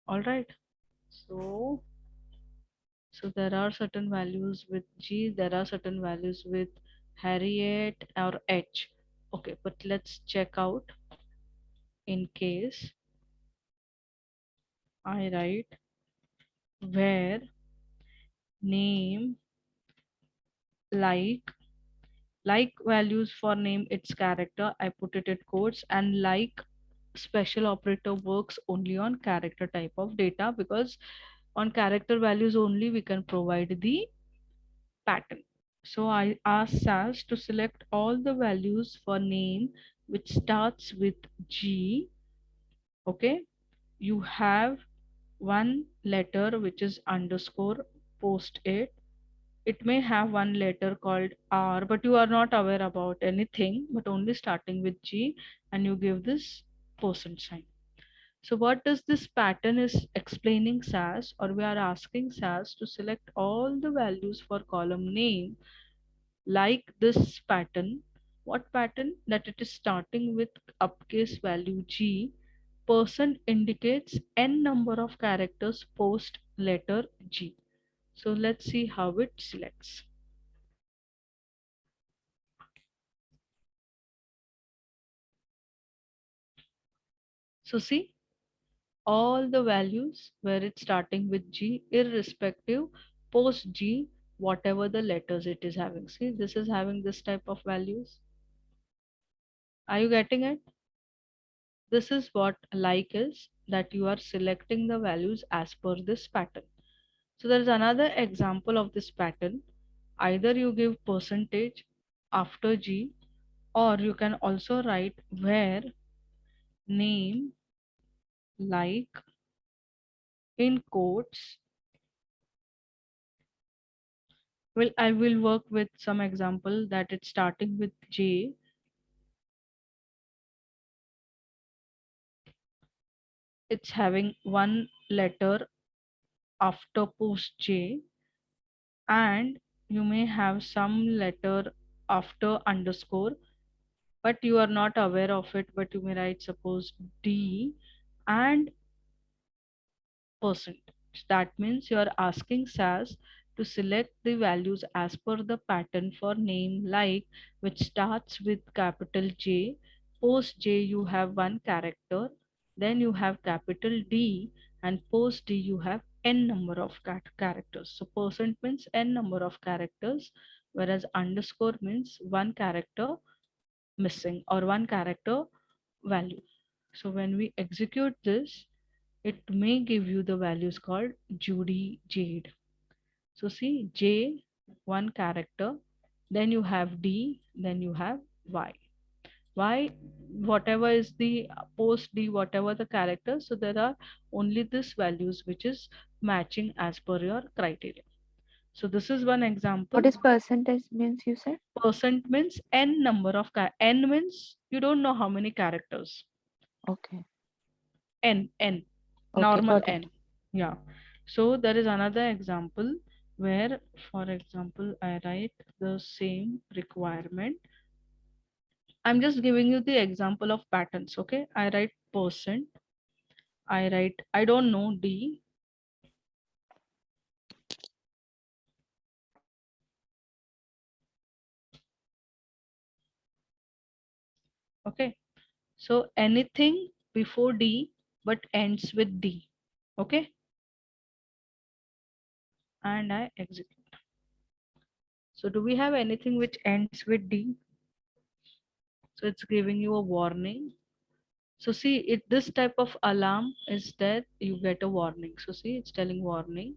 All right. So there are certain values with G, there are certain values with Harriet or H. Okay, but let's check out in case I write where name like values for name its character, I put it in quotes, and like special operator works only on character type of data, because on character values only we can provide the pattern. So I ask SAS to select all the values for name which starts with G. Okay, you have one letter which is underscore, post it. It may have one letter called R, but you are not aware about anything, but only starting with G, and you give this percent sign. So what does this pattern is explaining SAS, or we are asking SAS to select all the values for column name like this pattern. What pattern? That it is starting with uppercase value G. Percent indicates n number of characters post letter G. So let's see how it selects. So see all the values where it's starting with G, irrespective post G, whatever the letters it is having. See, this is having this type of values. Are you getting it? This is what like is, that you are selecting the values as per this pattern. So there is another example of this pattern. Either you give percentage after G, or you can also write where name like in quotes. Well, I will work with some example that it's starting with J. It's having one letter after post J, and you may have some letter after underscore, but you are not aware of it, but you may write suppose D and percent. That means you are asking SAS to select the values as per the pattern for name like, which starts with capital J. Post J you have one character, then you have capital D, and post D you have n number of characters. So percent means n number of characters, whereas underscore means one character missing or one character value. So when we execute this, it may give you the values called Judy Jade. So see J, one character, then you have D, then you have Y. Y, whatever is the post D, whatever the character, so there are only this values which is matching as per your criteria. So this is one example. What is percentage means you said? Percent means n number of n means you don't know how many characters. Okay. N Okay, normal got it. n. Yeah. So there is another example where, for example, I write the same requirement. I'm just giving you the example of patterns. Okay, I write percent, I write I don't know D, okay. So anything before D but ends with D, okay, and I execute. So do we have anything which ends with D? So it's giving you a warning. So see, this type of alarm is that you get a warning. So see, it's telling warning.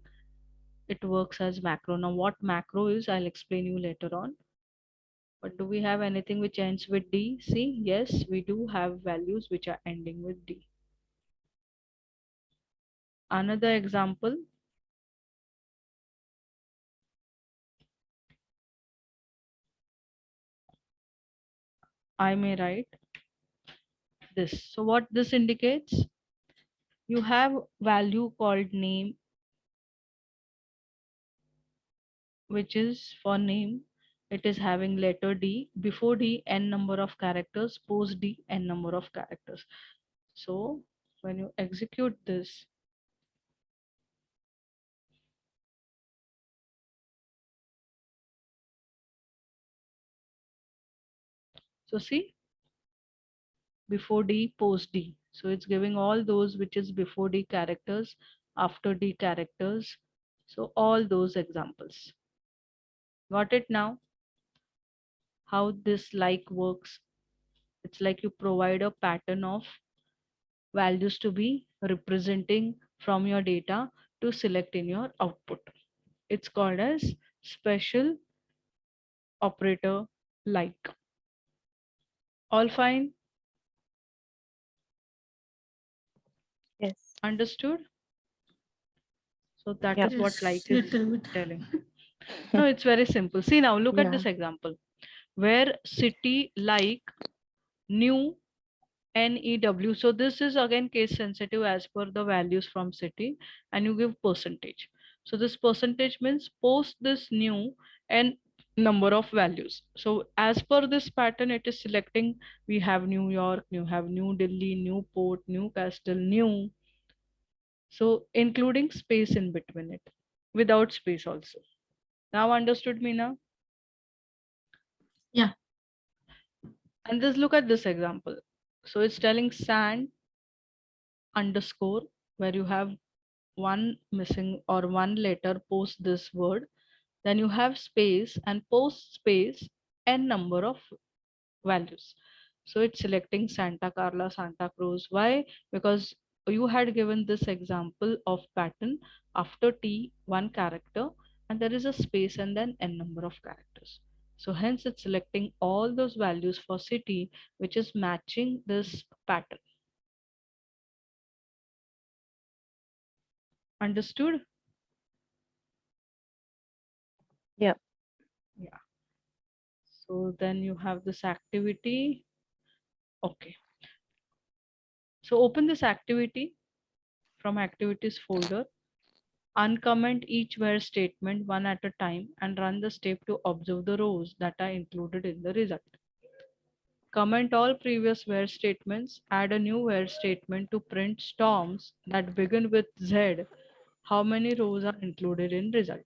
It works as macro. Now what macro is, I'll explain you later on. But do we have anything which ends with D? See, yes, we do have values which are ending with D. Another example, I may write this. So what this indicates, you have value called name, which is for name. It is having letter D, before D n number of characters, post D n number of characters. So when you execute this, so see, before D, post D. So it's giving all those which is before D characters, after D characters. So all those examples. Got it now? How this like works? It's like you provide a pattern of values to be representing from your data to select in your output. It's called as special operator like. All fine? Yes. Understood? So that Yeah. is what like Yes, is little bit. telling. No, it's very simple. See now, look at Yeah. this example where city like new NEW. So this is again case sensitive as per the values from city, and you give percentage. So this percentage means post this new and number of values. So as per this pattern, it is selecting, we have New York, you have New Delhi, Newport, Newcastle, New. So including space in between it, without space also. Now understood, Meena? Yeah. And just look at this example. So it's telling sand underscore, where you have one missing or one letter post this word, then you have space and post space n number of values. So it's selecting Santa Carla, Santa Cruz. Why? Because you had given this example of pattern after T one character, and there is a space and then n number of characters. So hence it's selecting all those values for city which is matching this pattern. Understood? Yeah. Yeah. So then you have this activity. Okay. So open this activity from activities folder, uncomment each where statement one at a time and run the step to observe the rows that are included in the result. Comment all previous where statements, add a new where statement to print storms that begin with Z. How many rows are included in result?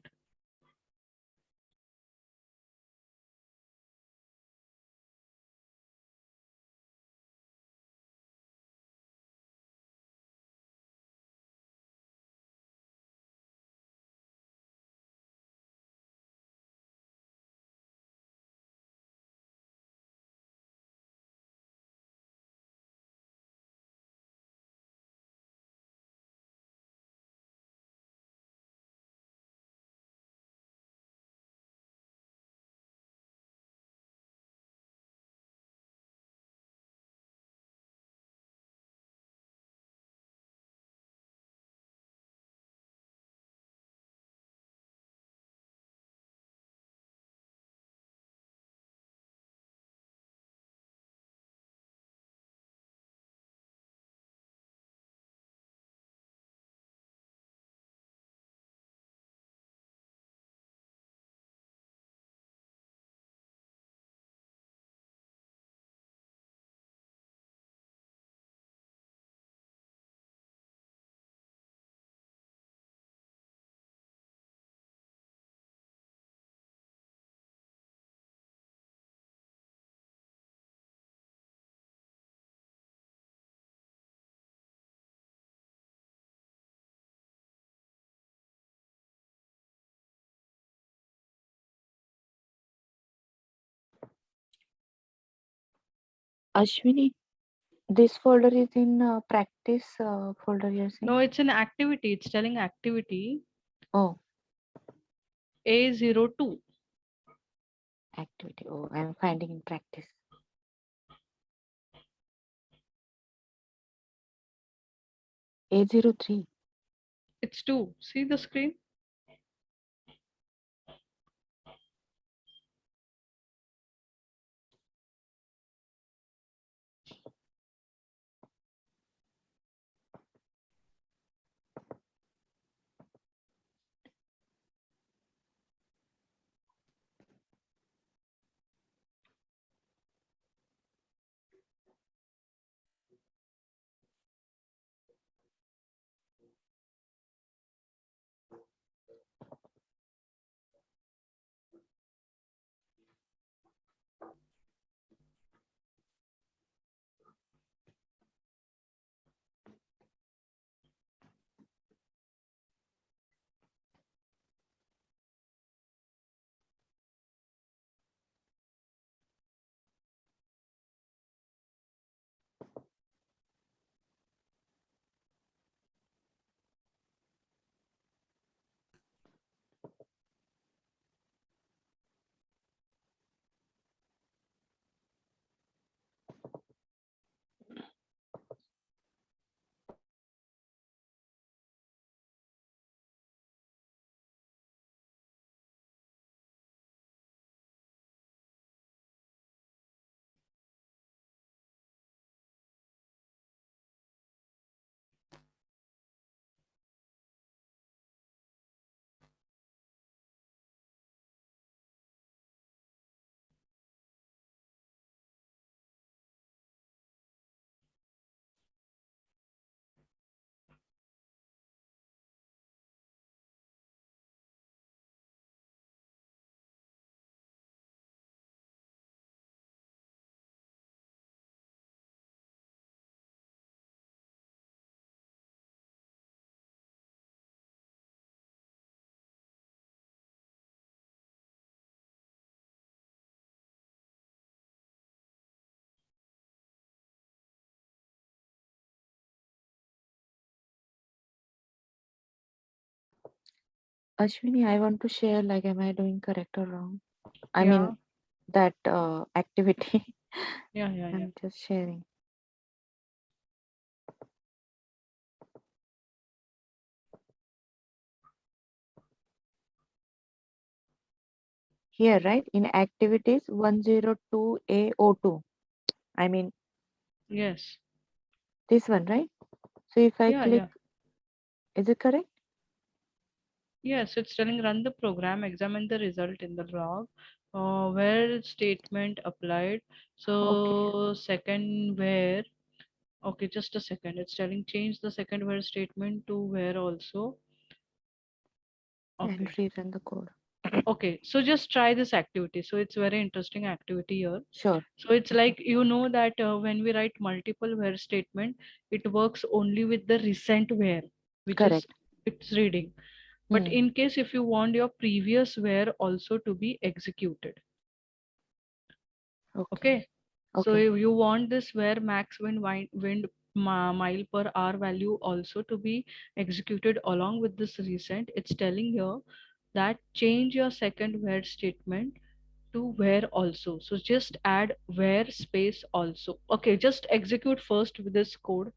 Ashwini, This folder is in practice folder, you're saying? No, it's an activity. It's telling activity Oh, A02. activity. Oh, I'm finding in practice. A03. It's 2. See the screen? Ashwini, I want to share, like, am I doing correct or wrong? I Yeah. mean, that activity. Yeah. I'm just sharing. Here, right? In activities 102A02. I mean, Yes. this one, right? So if I Yeah. click, is it correct? Yes, it's telling run the program, examine the result in the log, where statement applied. So second where, okay, just a second. It's telling change the second where statement to where also. And Okay. rerun the code. Okay, so just try this activity. So it's very interesting activity here. Sure. So it's Okay. like, you know that when we write multiple where statement, it works only with the recent where, which is Correct. it's reading. But Hmm. in case if you want your previous where also to be executed, Okay. okay? So Okay. if you want this where max mile per hour value also to be executed along with this recent, it's telling here that change your second where statement to where also. So just add where space also. Okay, just execute first with this code.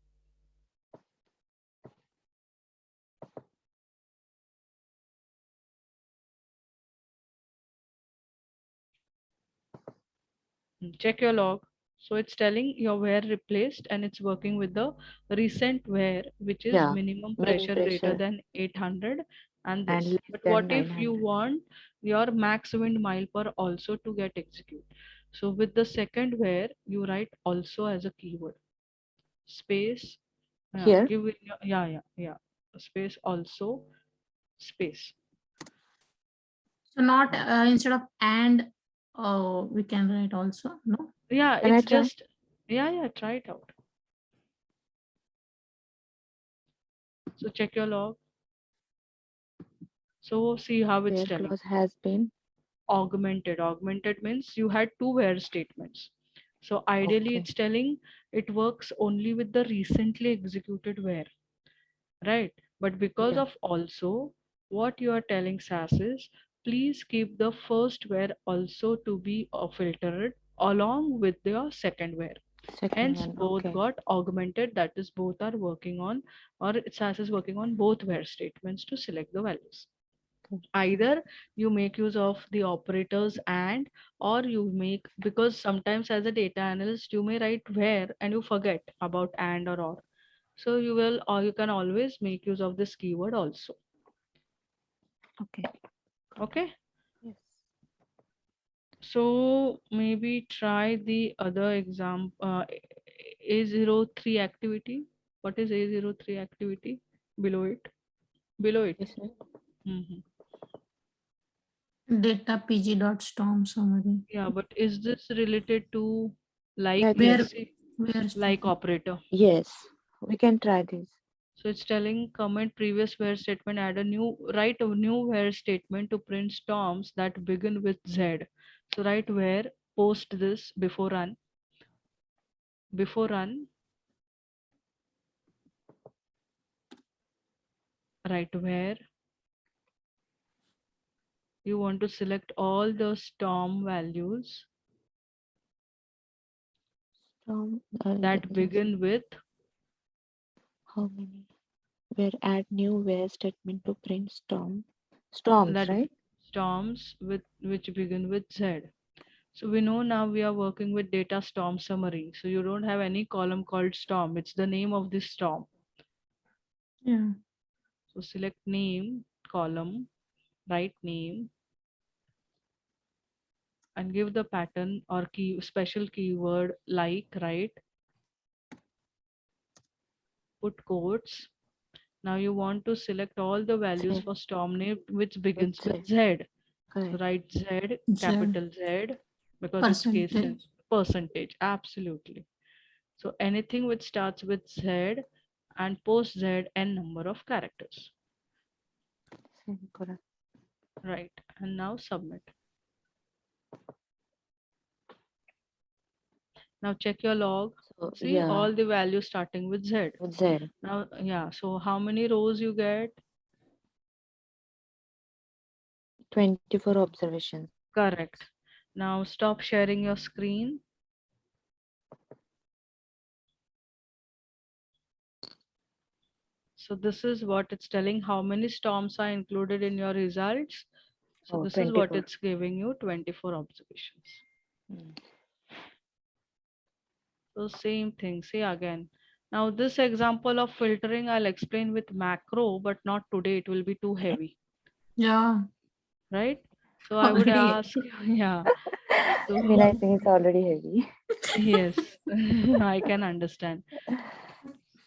Check your log. So it's telling your where replaced and it's working with the recent where, which is Yeah. minimum Mean pressure greater pressure than 800 and and this. less But what than if you 900. want your max wind mile per also to get execute? So with the second where you write also as a keyword. Space, Here. give it, yeah. Space also, space. So not instead of and, we can write also, no? Yeah, Can I it's try? just, yeah, try it out. So check your log. So see how it's Where telling. clause has been. Augmented. Augmented means you had two where statements. So ideally Okay. it's telling it works only with the recently executed where, right? But because Yeah. of also, what you are telling SAS is, please keep the first where also to be filtered along with your second where. Second Hence one. both Okay. got augmented, that is both are working on, or SAS is working on both where statements to select the values. Okay. Either you make use of the operators and, or you make, because sometimes as a data analyst you may write where and you forget about and or. So you will, or you can always make use of this keyword also. Okay. Okay. Yes. So maybe try the other example, A03 activity. What is A03 activity? Below it. Below it. Yes, sir. Mhm. Data pg dot storm summary. Yeah, but is this related to like, Yeah, Where let's this. say, where like statement? operator? Yes. We can try this. So it's telling comment previous where statement, add a new, write a new where statement to print storms that begin with Z. So write where, post this before run, write where you want to select all the storm values Storm. that Let's see. begin with How many? Where add new where statement to print storm. Storms, that right? storms with which begin with Z. So we know now we are working with data storm summary. So you don't have any column called storm. It's the name of this storm. Yeah. So select name, column, write name, and give the pattern or key special keyword like, right? Put quotes. Now you want to select all the values Z. for storm name which With begins with Z. Z. So Correct. write Z, Z capital Z, because it's case percentage. sensitive. Percentage, absolutely. So anything which starts with Z and post Z n number of characters. Correct. Right. And now submit. Now check your log. So See yeah, all the values starting with Z. with Z. Now, yeah. So how many rows you get? 24 observations. Correct. Now stop sharing your screen. So this is what it's telling, how many storms are included in your results. So Oh, this is what 24. it's giving you, 24 observations. Mm. So same thing, see again. Now this example of filtering, I'll explain with macro, but not today, it will be too heavy, Yeah. right? So I would Already. ask, yeah. So I mean, I think it's already heavy. yes, I can understand.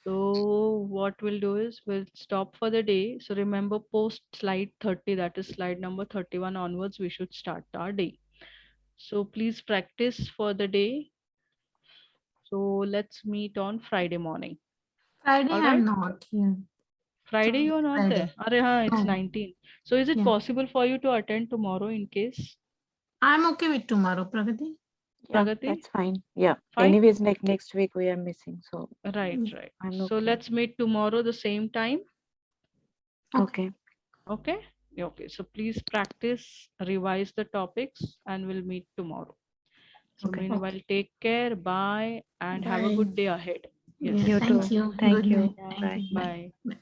So what we'll do is we'll stop for the day. So remember post slide 30, that is slide number 31 onwards, we should start our day. So please practice for the day. So let's meet on Friday morning. Friday All I'm right. not here. Friday Sorry, you're not there. Friday. Arey, haan, it's No. 19. So is it Yeah. possible for you to attend tomorrow in case? I'm okay with tomorrow, Pragati. Yeah, Pragati? that's fine. Yeah. Fine? Anyways, like next week we are missing, so Right, Mm, right. I'm So okay. let's meet tomorrow the same time. okay. Okay. Okay? Yeah, okay. So please practice, revise the topics, and we'll meet tomorrow. So Okay. meanwhile, take care, bye, and have a Bye. good day ahead. Yes. Yeah, You thank too. you. Thank Good night. you. Bye. Thank Bye. you. Bye. Bye. Bye.